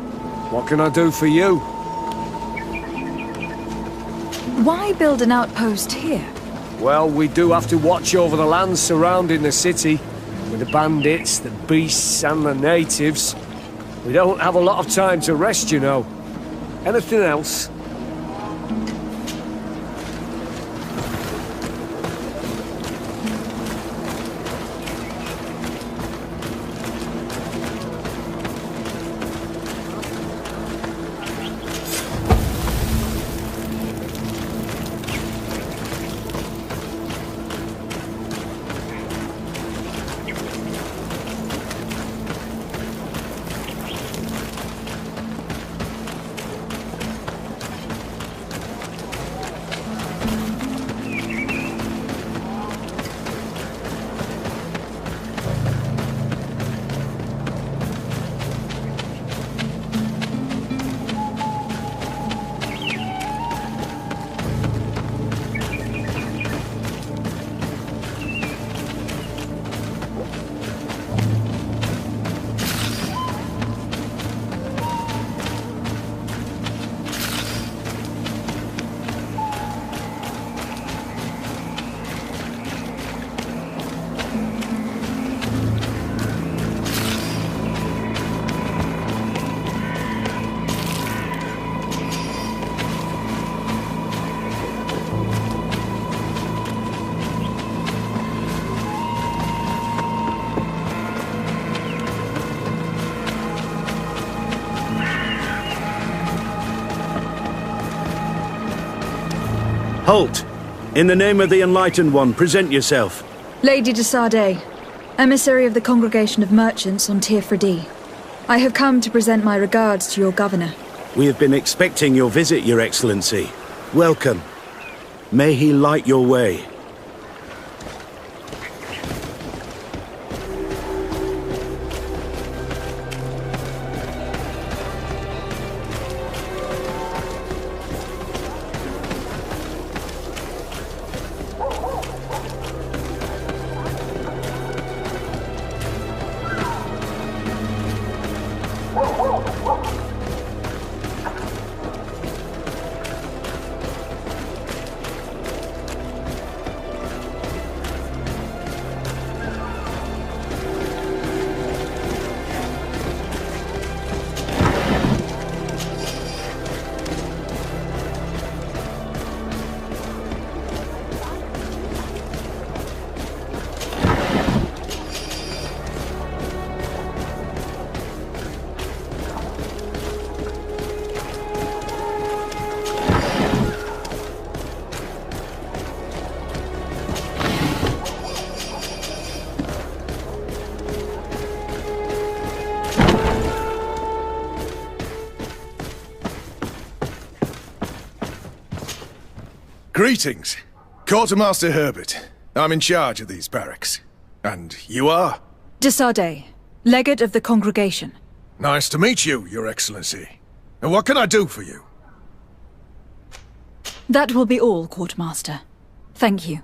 What can I do for you? Why build an outpost here? Well, we do have to watch over the lands surrounding the city, with the bandits, the beasts, and the natives. We don't have a lot of time to rest, you know. Anything else? Halt! In the name of the Enlightened One, present yourself. Lady de Sardet, emissary of the Congregation of Merchants on Tirfredi. I have come to present my regards to your governor. We have been expecting your visit, Your Excellency. Welcome. May he light your way. Greetings. Quartermaster Herbert. I'm in charge of these barracks. And you are? De Sardet, legate of the Congregation. Nice to meet you, Your Excellency. And what can I do for you? That will be all, Quartermaster. Thank you.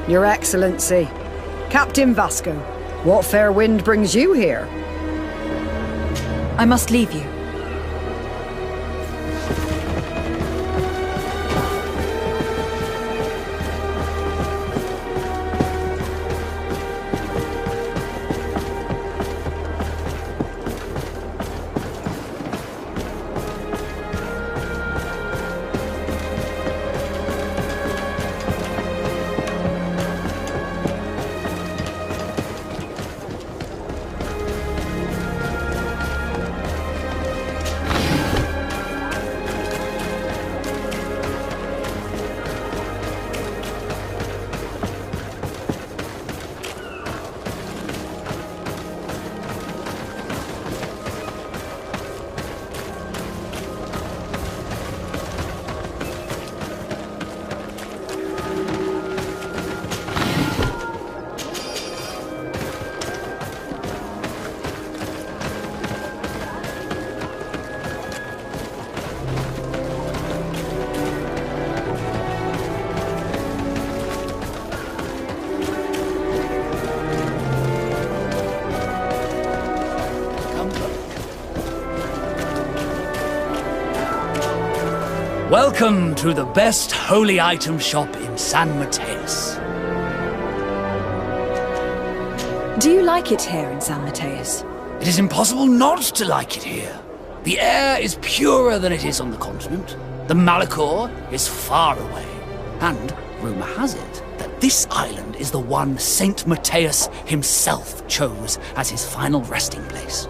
Your Excellency. Captain Vasco, what fair wind brings you here? I must leave you. Welcome to the best holy item shop in San Mateus. Do you like it here in San Mateus? It is impossible not to like it here. The air is purer than it is on the continent. The Malachor is far away. And rumor has it that this island is the one Saint Mateus himself chose as his final resting place.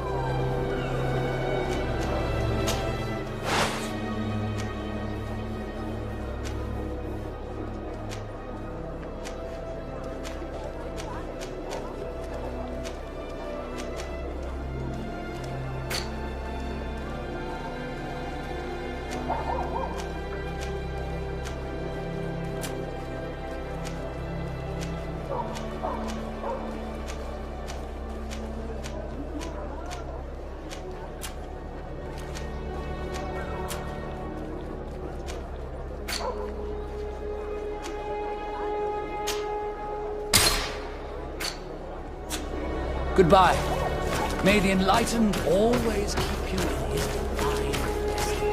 Goodbye. May the enlightened always keep you in his divine blessing.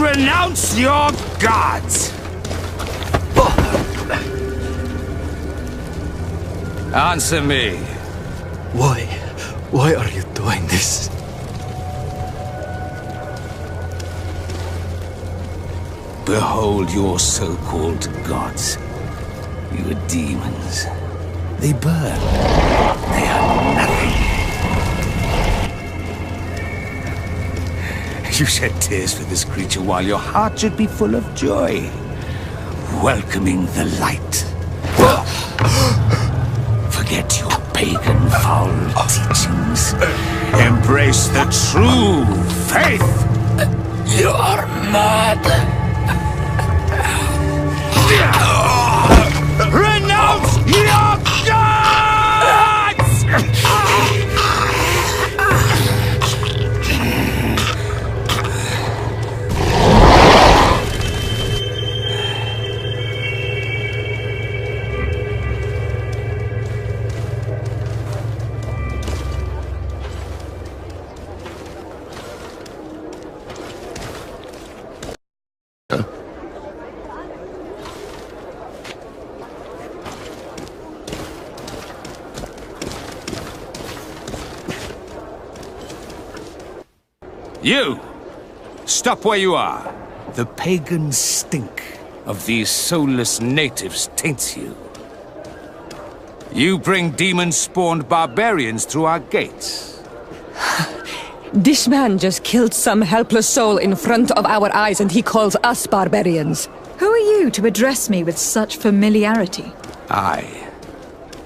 Renounce your gods! Answer me. Why are you doing this? Behold your so-called gods. You are demons. They burn. They are nothing. You shed tears for this creature while your heart should be full of joy, welcoming the light. Forget your pagan foul teachings. Embrace the true faith. You are mad. Renounce your gods! You! Stop where you are. The pagan stink of these soulless natives taints you. You bring demon-spawned barbarians through our gates. This man just killed some helpless soul in front of our eyes and he calls us barbarians. Who are you to address me with such familiarity? I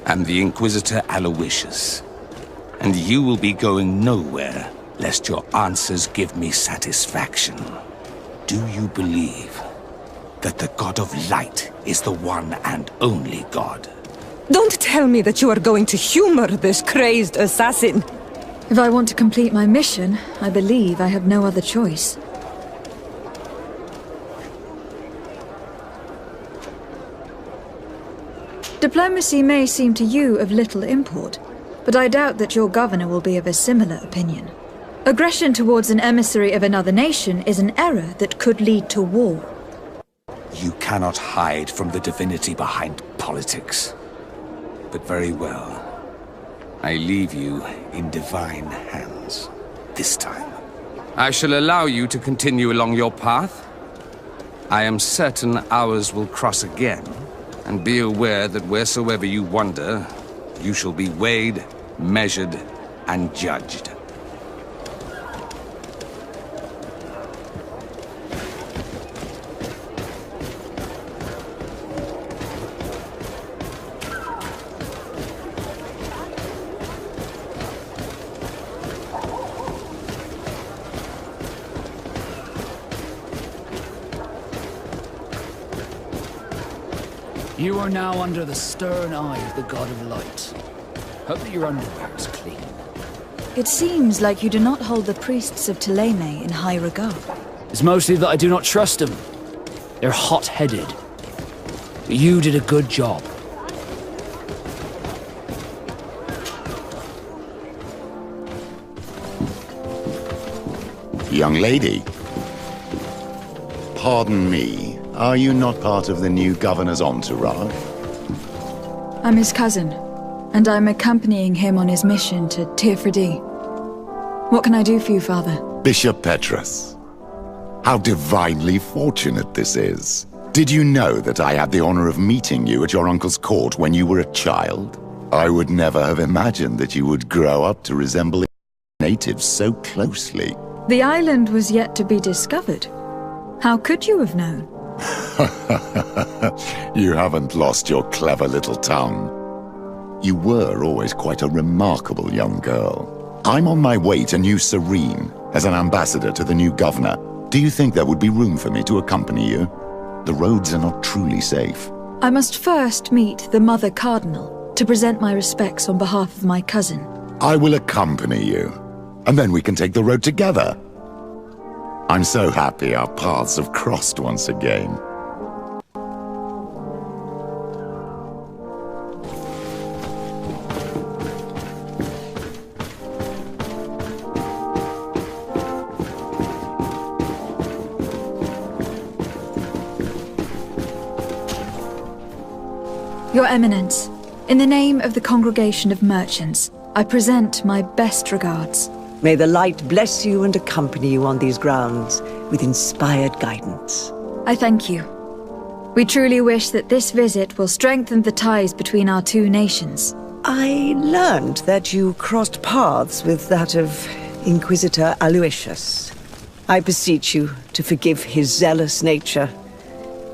am the Inquisitor Aloysius, and you will be going nowhere lest your answers give me satisfaction. Do you believe that the God of Light is the one and only God? Don't tell me that you are going to humor this crazed assassin. If I want to complete my mission, I believe I have no other choice. Diplomacy may seem to you of little import, but I doubt that your governor will be of a similar opinion. Aggression towards an emissary of another nation is an error that could lead to war. You cannot hide from the divinity behind politics. But very well. I leave you in divine hands. This time. I shall allow you to continue along your path. I am certain ours will cross again. And be aware that wheresoever you wander, you shall be weighed, measured, and judged. You are now under the stern eye of the God of Light. Hope that your underwear is clean. It seems like you do not hold the priests of Thélème in high regard. It's mostly that I do not trust them. They're hot-headed. But you did a good job. Young lady. Pardon me, are you not part of the new governor's entourage? I'm his cousin, and I'm accompanying him on his mission to Tirfredi. What can I do for you, Father? Bishop Petrus. How divinely fortunate this is. Did you know that I had the honor of meeting you at your uncle's court when you were a child? I would never have imagined that you would grow up to resemble natives so closely. The island was yet to be discovered. How could you have known? You haven't lost your clever little tongue. You were always quite a remarkable young girl. I'm on my way to New Serene as an ambassador to the new governor. Do you think there would be room for me to accompany you? The roads are not truly safe. I must first meet the Mother Cardinal to present my respects on behalf of my cousin. I will accompany you, and then we can take the road together. I'm so happy our paths have crossed once again. Your Eminence, in the name of the Congregation of Merchants, I present my best regards. May the light bless you and accompany you on these grounds with inspired guidance. I thank you. We truly wish that this visit will strengthen the ties between our two nations. I learned that you crossed paths with that of Inquisitor Aloysius. I beseech you to forgive his zealous nature.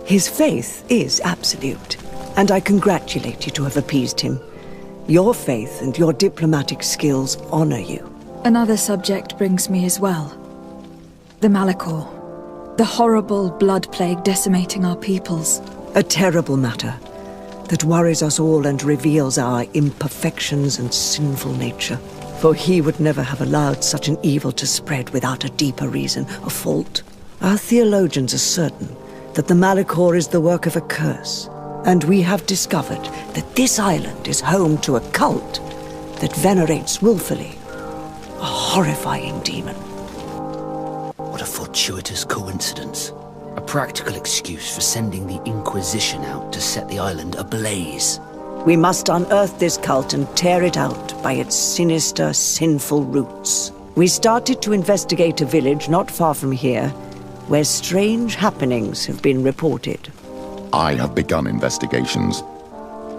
His faith is absolute, and I congratulate you to have appeased him. Your faith and your diplomatic skills honor you. Another subject brings me as well. The Malachor. The horrible blood plague decimating our peoples. A terrible matter that worries us all and reveals our imperfections and sinful nature. For he would never have allowed such an evil to spread without a deeper reason, a fault. Our theologians are certain that the Malachor is the work of a curse, and we have discovered that this island is home to a cult that venerates willfully a horrifying demon. What a fortuitous coincidence. A practical excuse for sending the Inquisition out to set the island ablaze. We must unearth this cult and tear it out by its sinister, sinful roots. We started to investigate a village not far from here, where strange happenings have been reported. I have begun investigations,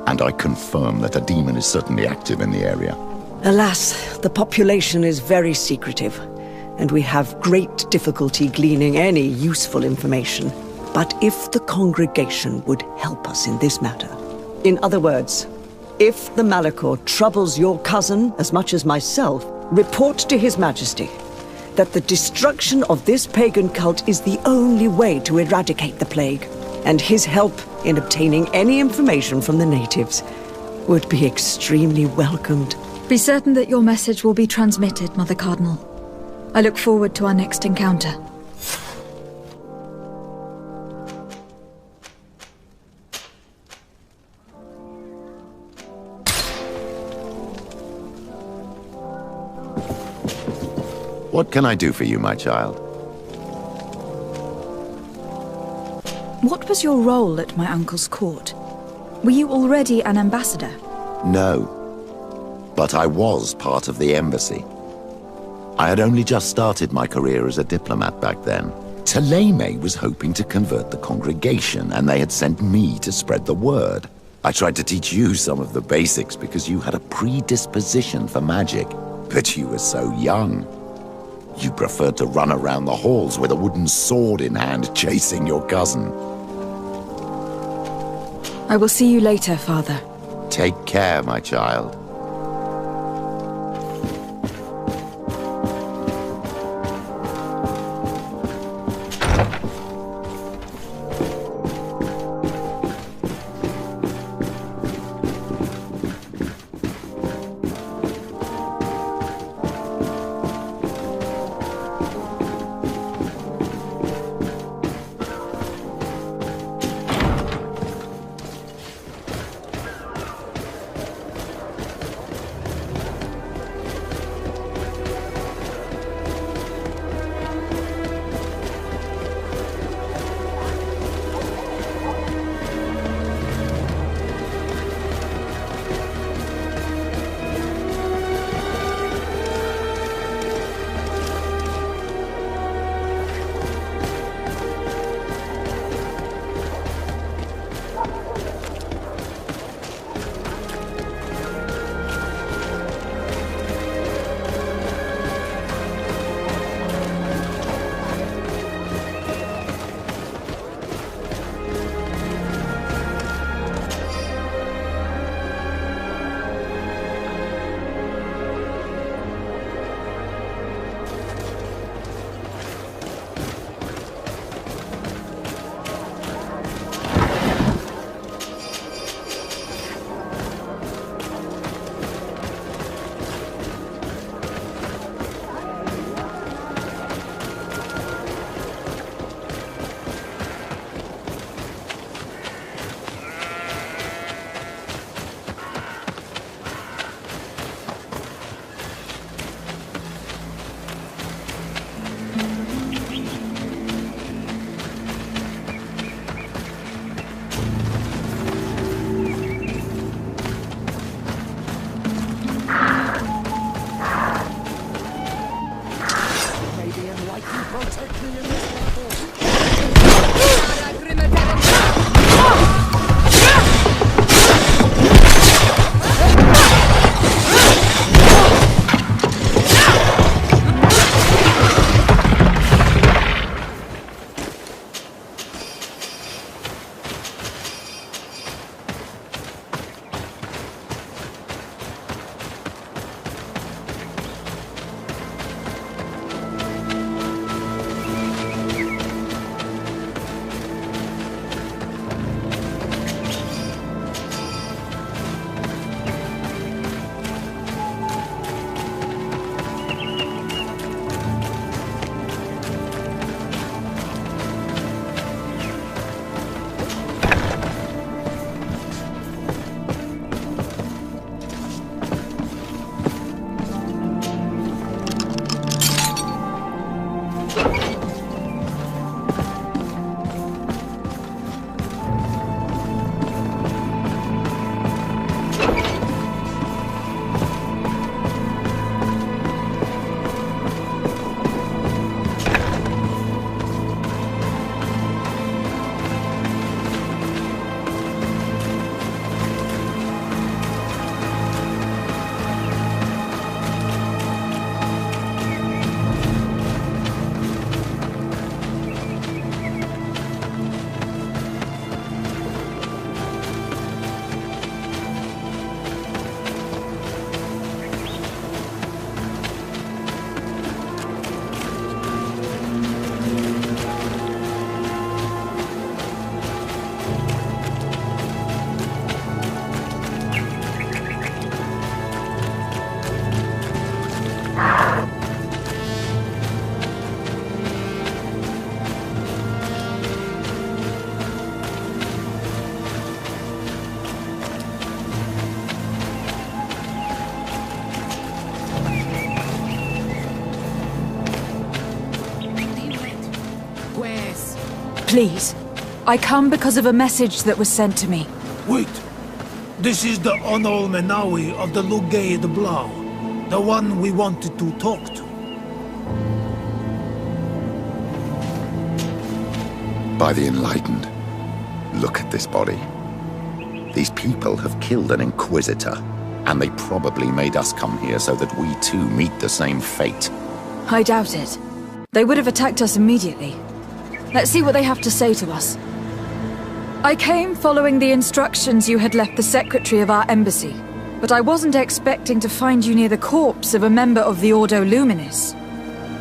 and I confirm that a demon is certainly active in the area. Alas, the population is very secretive, and we have great difficulty gleaning any useful information. But if the congregation would help us in this matter, in other words, if the Malachor troubles your cousin as much as myself, report to His Majesty that the destruction of this pagan cult is the only way to eradicate the plague, and his help in obtaining any information from the natives would be extremely welcomed. Be certain that your message will be transmitted, Mother Cardinal. I look forward to our next encounter. What can I do for you, my child? What was your role at my uncle's court? Were you already an ambassador? No. But I was part of the embassy. I had only just started my career as a diplomat back then. Taleme was hoping to convert the congregation, and they had sent me to spread the word. I tried to teach you some of the basics because you had a predisposition for magic, but you were so young. You preferred to run around the halls with a wooden sword in hand, chasing your cousin. I will see you later, Father. Take care, my child. Please. I come because of a message that was sent to me. Wait. This is the Onol Menawi of the Lugaid Blau. The one we wanted to talk to. By the Enlightened, look at this body. These people have killed an Inquisitor, and they probably made us come here so that we too meet the same fate. I doubt it. They would have attacked us immediately. Let's see what they have to say to us. I came following the instructions you had left the secretary of our embassy, but I wasn't expecting to find you near the corpse of a member of the Ordo Luminus.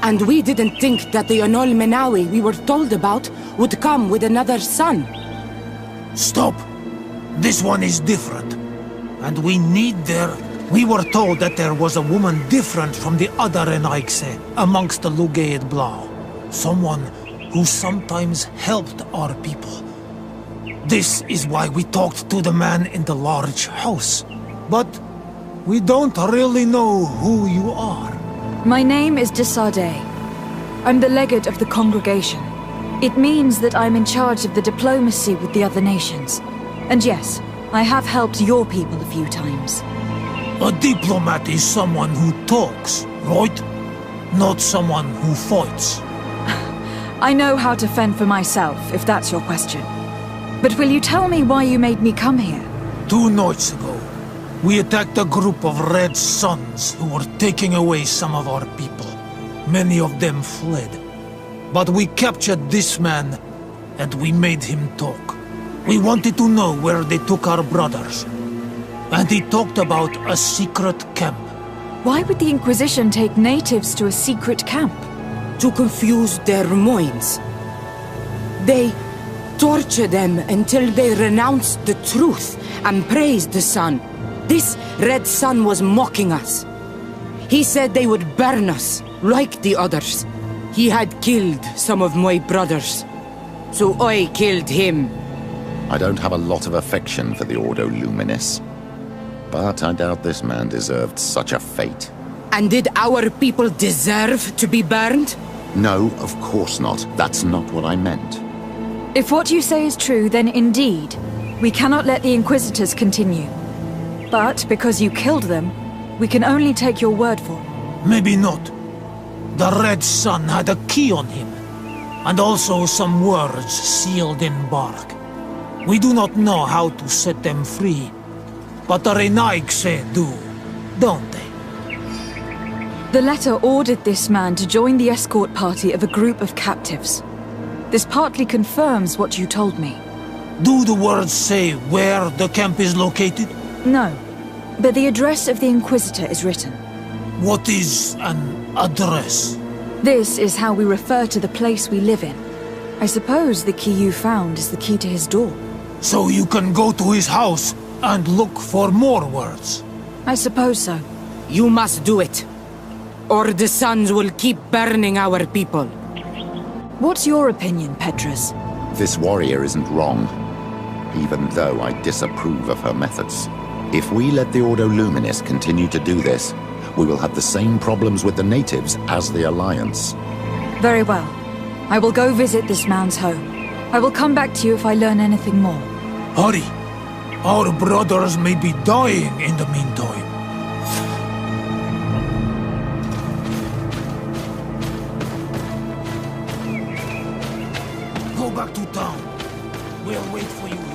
And we didn't think that the Onol Menawi we were told about would come with another son. Stop! This one is different. And we need their... We were told that there was a woman different from the other Enaixe amongst the Lugaid Blau. Someone who sometimes helped our people. This is why we talked to the man in the large house. But we don't really know who you are. My name is Desade. I'm the legate of the congregation. It means that I'm in charge of the diplomacy with the other nations. And yes, I have helped your people a few times. A diplomat is someone who talks, right? Not someone who fights. I know how to fend for myself, if that's your question. But will you tell me why you made me come here? 2 nights ago, we attacked a group of Red Suns who were taking away some of our people. Many of them fled. But we captured this man, and we made him talk. We wanted to know where they took our brothers. And he talked about a secret camp. Why would the Inquisition take natives to a secret camp? To confuse their minds. They torture them until they renounce the truth and praise the sun. This Red Sun was mocking us. He said they would burn us, like the others. He had killed some of my brothers, so I killed him. I don't have a lot of affection for the Ordo Luminus, but I doubt this man deserved such a fate. And did our people deserve to be burned? No, of course not. That's not what I meant. If what you say is true, then indeed, we cannot let the Inquisitors continue. But because you killed them, we can only take your word for it. Maybe not. The Red Sun had a key on him, and also some words sealed in bark. We do not know how to set them free, but the Renaixe do, don't they? The letter ordered this man to join the escort party of a group of captives. This partly confirms what you told me. Do the words say where the camp is located? No, but the address of the Inquisitor is written. What is an address? This is how we refer to the place we live in. I suppose the key you found is the key to his door. So you can go to his house and look for more words? I suppose so. You must do it, or the suns will keep burning our people. What's your opinion, Petrus? This warrior isn't wrong, even though I disapprove of her methods. If we let the Ordo Luminis continue to do this, we will have the same problems with the natives as the Alliance. Very well. I will go visit this man's home. I will come back to you if I learn anything more. Hurry! Our brothers may be dying in the meantime. Go back to town. We'll wait for you here.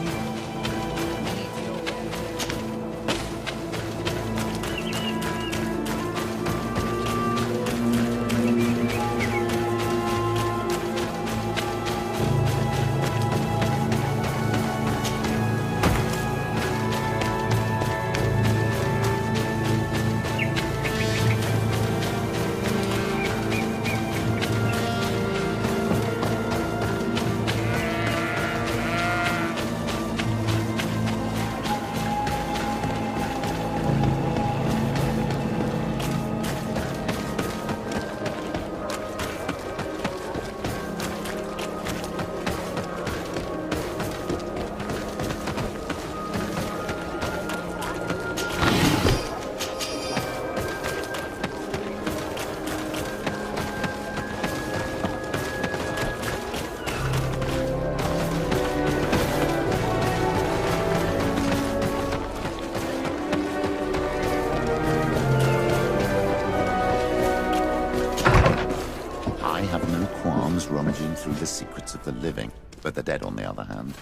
one's rummaging through the secrets of the living, but the dead, on the other hand.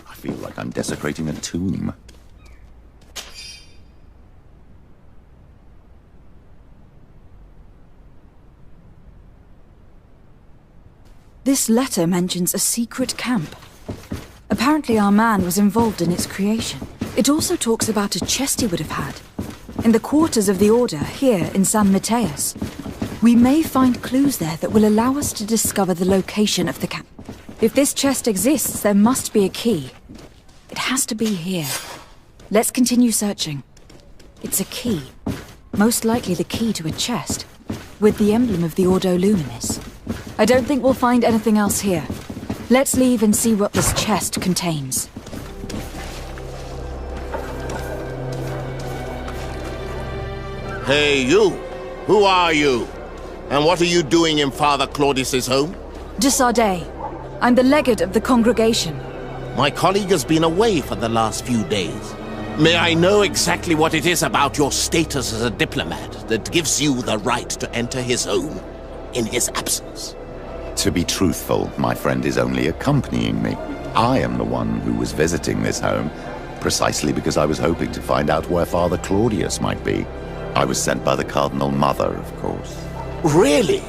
I feel like I'm desecrating a tomb. This letter mentions a secret camp. Apparently our man was involved in its creation. It also talks about a chest he would have had, in the quarters of the Order here in San Mateus. We may find clues there that will allow us to discover the location of the camp. If this chest exists, there must be a key. It has to be here. Let's continue searching. It's a key. Most likely the key to a chest, with the emblem of the Ordo Luminus. I don't think we'll find anything else here. Let's leave and see what this chest contains. Hey, you! Who are you? And what are you doing in Father Claudius's home? De Sardet. I'm the legate of the congregation. My colleague has been away for the last few days. May I know exactly what it is about your status as a diplomat that gives you the right to enter his home in his absence? To be truthful, my friend is only accompanying me. I am the one who was visiting this home, precisely because I was hoping to find out where Father Claudius might be. I was sent by the Cardinal Mother, of course. Really?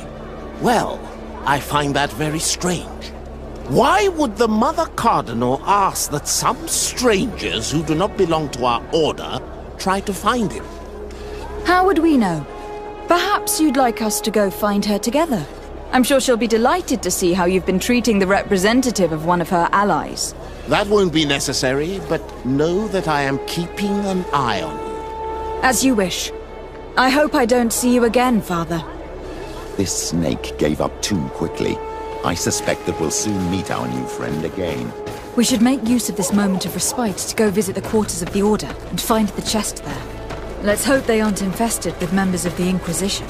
Well, I find that very strange. Why would the Mother Cardinal ask that some strangers who do not belong to our order try to find him? How would we know? Perhaps you'd like us to go find her together. I'm sure she'll be delighted to see how you've been treating the representative of one of her allies. That won't be necessary, but know that I am keeping an eye on you. As you wish. I hope I don't see you again, Father. This snake gave up too quickly. I suspect that we'll soon meet our new friend again. We should make use of this moment of respite to go visit the quarters of the Order and find the chest there. Let's hope they aren't infested with members of the Inquisition.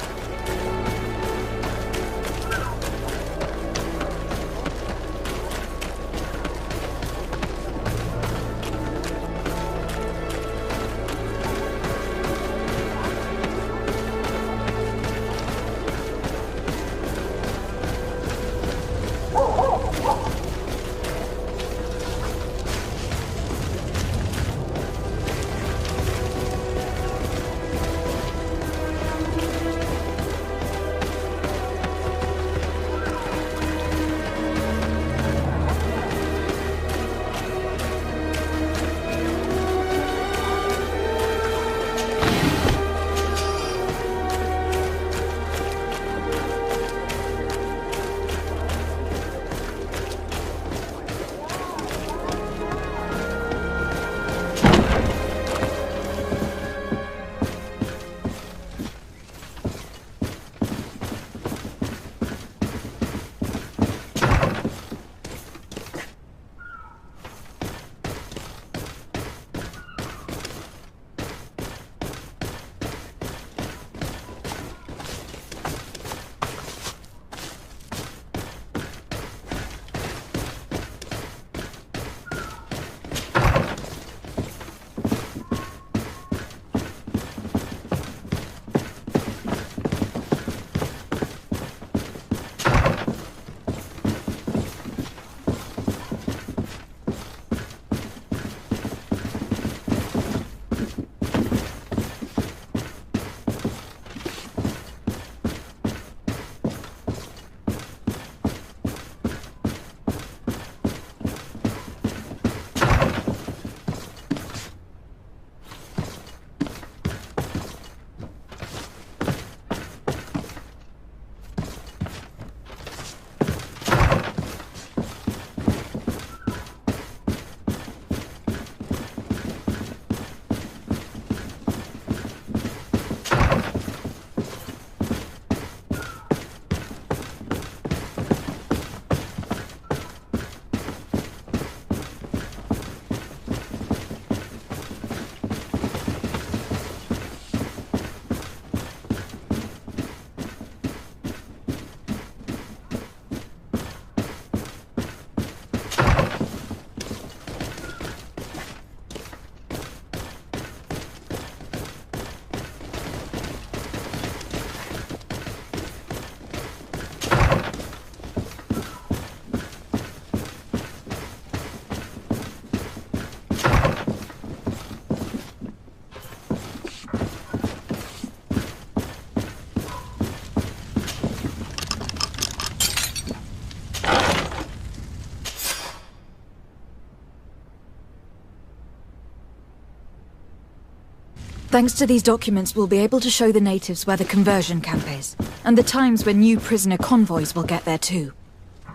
Thanks to these documents, we'll be able to show the natives where the conversion camp is, and the times when new prisoner convoys will get there too.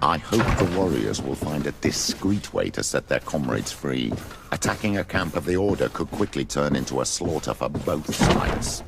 I hope the warriors will find a discreet way to set their comrades free. Attacking a camp of the Order could quickly turn into a slaughter for both sides.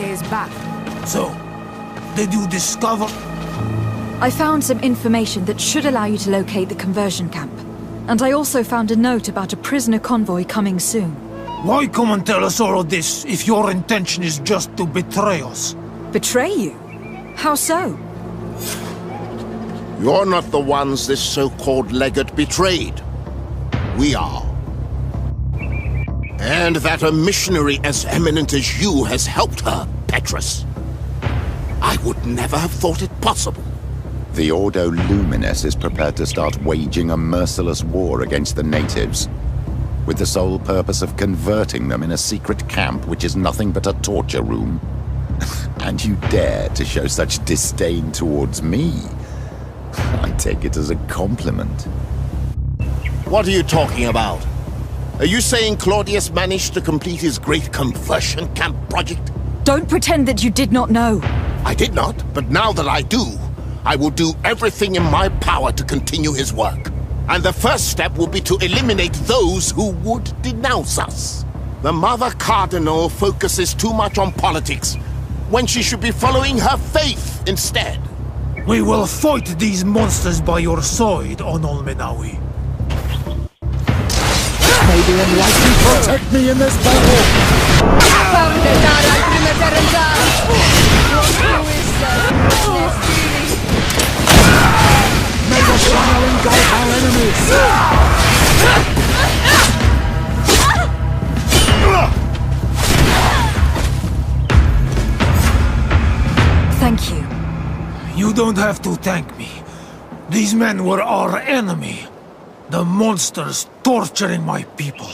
Is back. So, did you discover? I found some information that should allow you to locate the conversion camp. And I also found a note about a prisoner convoy coming soon. Why come and tell us all of this if your intention is just to betray us? Betray you? How so? You're not the ones this so-called legate betrayed. We are. And that a missionary as eminent as you has helped her, Petrus. I would never have thought it possible. The Ordo Luminus is prepared to start waging a merciless war against the natives, with the sole purpose of converting them in a secret camp which is nothing but a torture room. And you dare to show such disdain towards me? I take it as a compliment. What are you talking about? Are you saying Claudius managed to complete his great conversion camp project? Don't pretend that you did not know. I did not, but now that I do, I will do everything in my power to continue his work. And the first step will be to eliminate those who would denounce us. The Mother Cardinal focuses too much on politics, when she should be following her faith instead. We will fight these monsters by your side, on Olmenawi. May the Enlightened protect me in this battle! May the shadow engulf our enemies! Thank you. You don't have to thank me. These men were our enemy. The monsters torturing my people.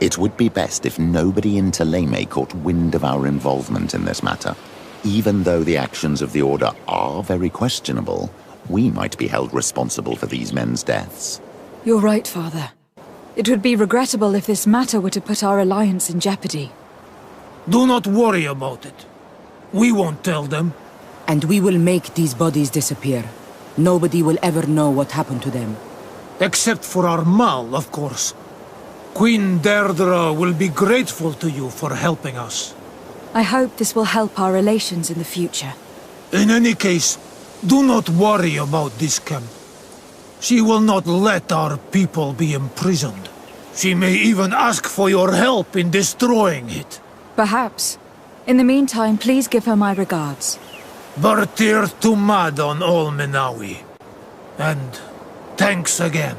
It would be best if nobody in Teleme caught wind of our involvement in this matter. Even though the actions of the Order are very questionable, we might be held responsible for these men's deaths. You're right, Father. It would be regrettable if this matter were to put our alliance in jeopardy. Do not worry about it. We won't tell them. And we will make these bodies disappear. Nobody will ever know what happened to them. Except for our Mal, of course. Queen Deirdre will be grateful to you for helping us. I hope this will help our relations in the future. In any case, do not worry about this camp. She will not let our people be imprisoned. She may even ask for your help in destroying it. Perhaps. In the meantime, please give her my regards. Bertir Tumad on Olmenawi. And thanks again.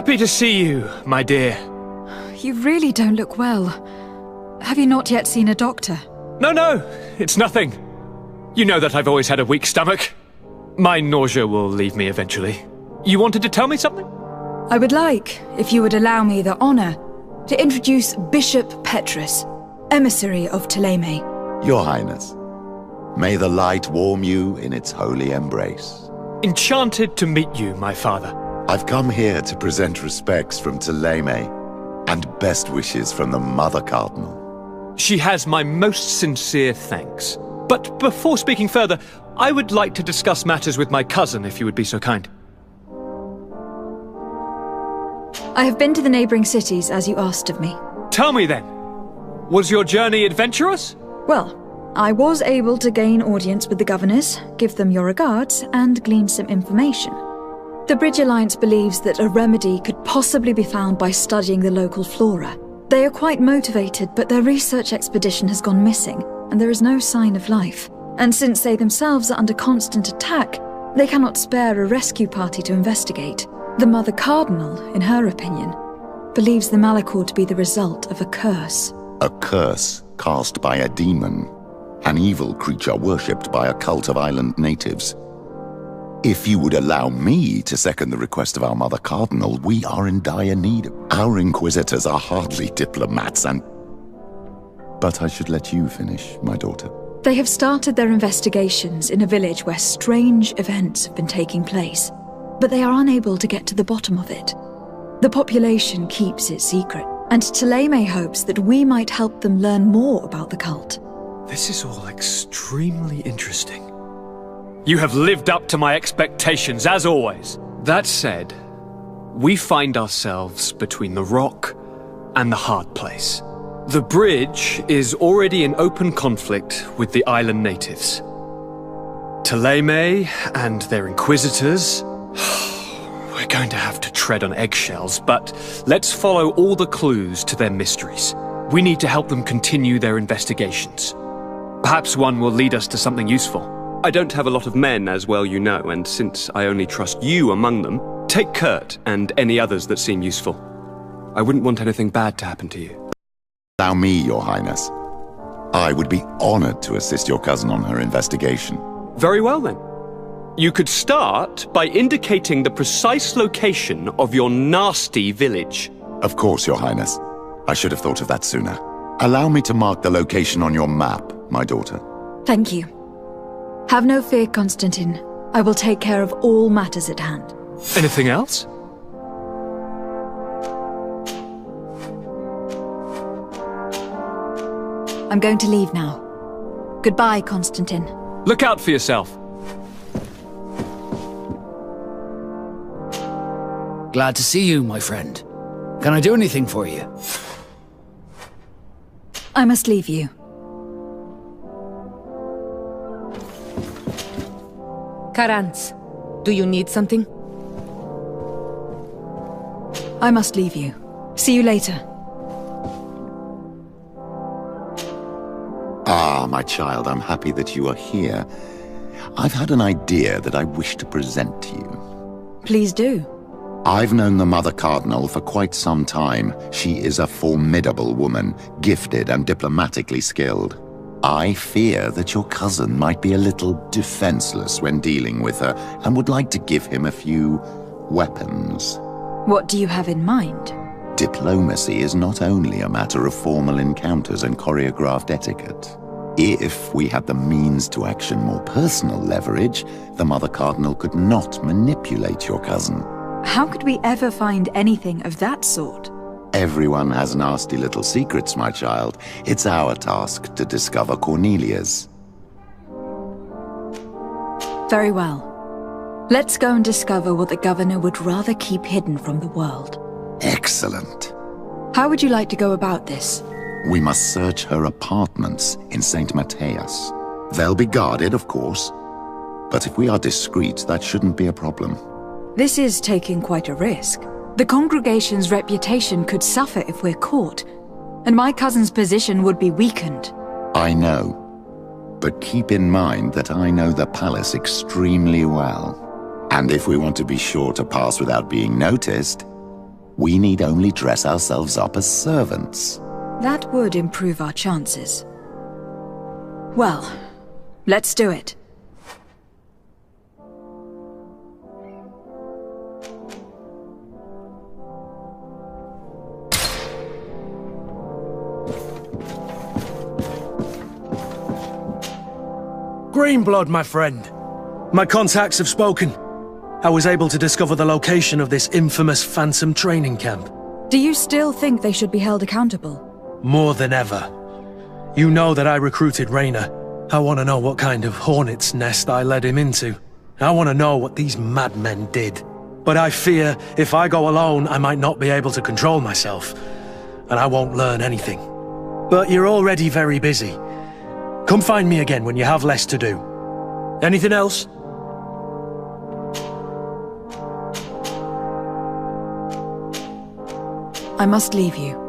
Happy to see you, my dear. You really don't look well. Have you not yet seen a doctor? No, it's nothing. You know that I've always had a weak stomach. My nausea will leave me eventually. You wanted to tell me something? I would like, if you would allow me the honor, to introduce Bishop Petrus, emissary of Ptolemy. Your Highness, may the light warm you in its holy embrace. Enchanted to meet you, my father. I've come here to present respects from Ptolemy and best wishes from the Mother Cardinal. She has my most sincere thanks. But before speaking further, I would like to discuss matters with my cousin, if you would be so kind. I have been to the neighboring cities, as you asked of me. Tell me then, was your journey adventurous? Well, I was able to gain audience with the governors, give them your regards, and glean some information. The Bridge Alliance believes that a remedy could possibly be found by studying the local flora. They are quite motivated, but their research expedition has gone missing, and there is no sign of life. And since they themselves are under constant attack, they cannot spare a rescue party to investigate. The Mother Cardinal, in her opinion, believes the Malachor to be the result of a curse. A curse cast by a demon, an evil creature worshipped by a cult of island natives. If you would allow me to second the request of our Mother Cardinal, we are in dire need. Our inquisitors are hardly diplomats But I should let you finish, my daughter. They have started their investigations in a village where strange events have been taking place, but they are unable to get to the bottom of it. The population keeps it secret, and Ptolemy hopes that we might help them learn more about the cult. This is all extremely interesting. You have lived up to my expectations, as always. That said, we find ourselves between the rock and the hard place. The bridge is already in open conflict with the island natives. Ptolemy and their inquisitors... We're going to have to tread on eggshells, but let's follow all the clues to their mysteries. We need to help them continue their investigations. Perhaps one will lead us to something useful. I don't have a lot of men, as well you know, and since I only trust you among them, take Kurt and any others that seem useful. I wouldn't want anything bad to happen to you. Allow me, Your Highness. I would be honored to assist your cousin on her investigation. Very well, then. You could start by indicating the precise location of your nasty village. Of course, Your Highness. I should have thought of that sooner. Allow me to mark the location on your map, my daughter. Thank you. Have no fear, Constantine. I will take care of all matters at hand. Anything else? I'm going to leave now. Goodbye, Constantine. Look out for yourself. Glad to see you, my friend. Can I do anything for you? I must leave you. Karantz, do you need something? I must leave you. See you later. Ah, my child, I'm happy that you are here. I've had an idea that I wish to present to you. Please do. I've known the Mother Cardinal for quite some time. She is a formidable woman, gifted and diplomatically skilled. I fear that your cousin might be a little defenseless when dealing with her and would like to give him a few weapons. What do you have in mind? Diplomacy is not only a matter of formal encounters and choreographed etiquette. If we had the means to action more personal leverage, the Mother Cardinal could not manipulate your cousin. How could we ever find anything of that sort? Everyone has nasty little secrets, my child. It's our task to discover Cornelia's. Very well. Let's go and discover what the governor would rather keep hidden from the world. Excellent. How would you like to go about this? We must search her apartments in St. Matthias. They'll be guarded, of course. But if we are discreet, that shouldn't be a problem. This is taking quite a risk. The congregation's reputation could suffer if we're caught, and my cousin's position would be weakened. I know. But keep in mind that I know the palace extremely well. And if we want to be sure to pass without being noticed, We need only dress ourselves up as servants. That would improve our chances. Well, let's do it. Greenblood, my friend. My contacts have spoken. I was able to discover the location of this infamous Phantom training camp. Do you still think they should be held accountable? More than ever. You know that I recruited Rayner. I want to know what kind of hornet's nest I led him into. I want to know what these madmen did. But I fear if I go alone, I might not be able to control myself. And I won't learn anything. But you're already very busy. Come find me again when you have less to do. Anything else? I must leave you.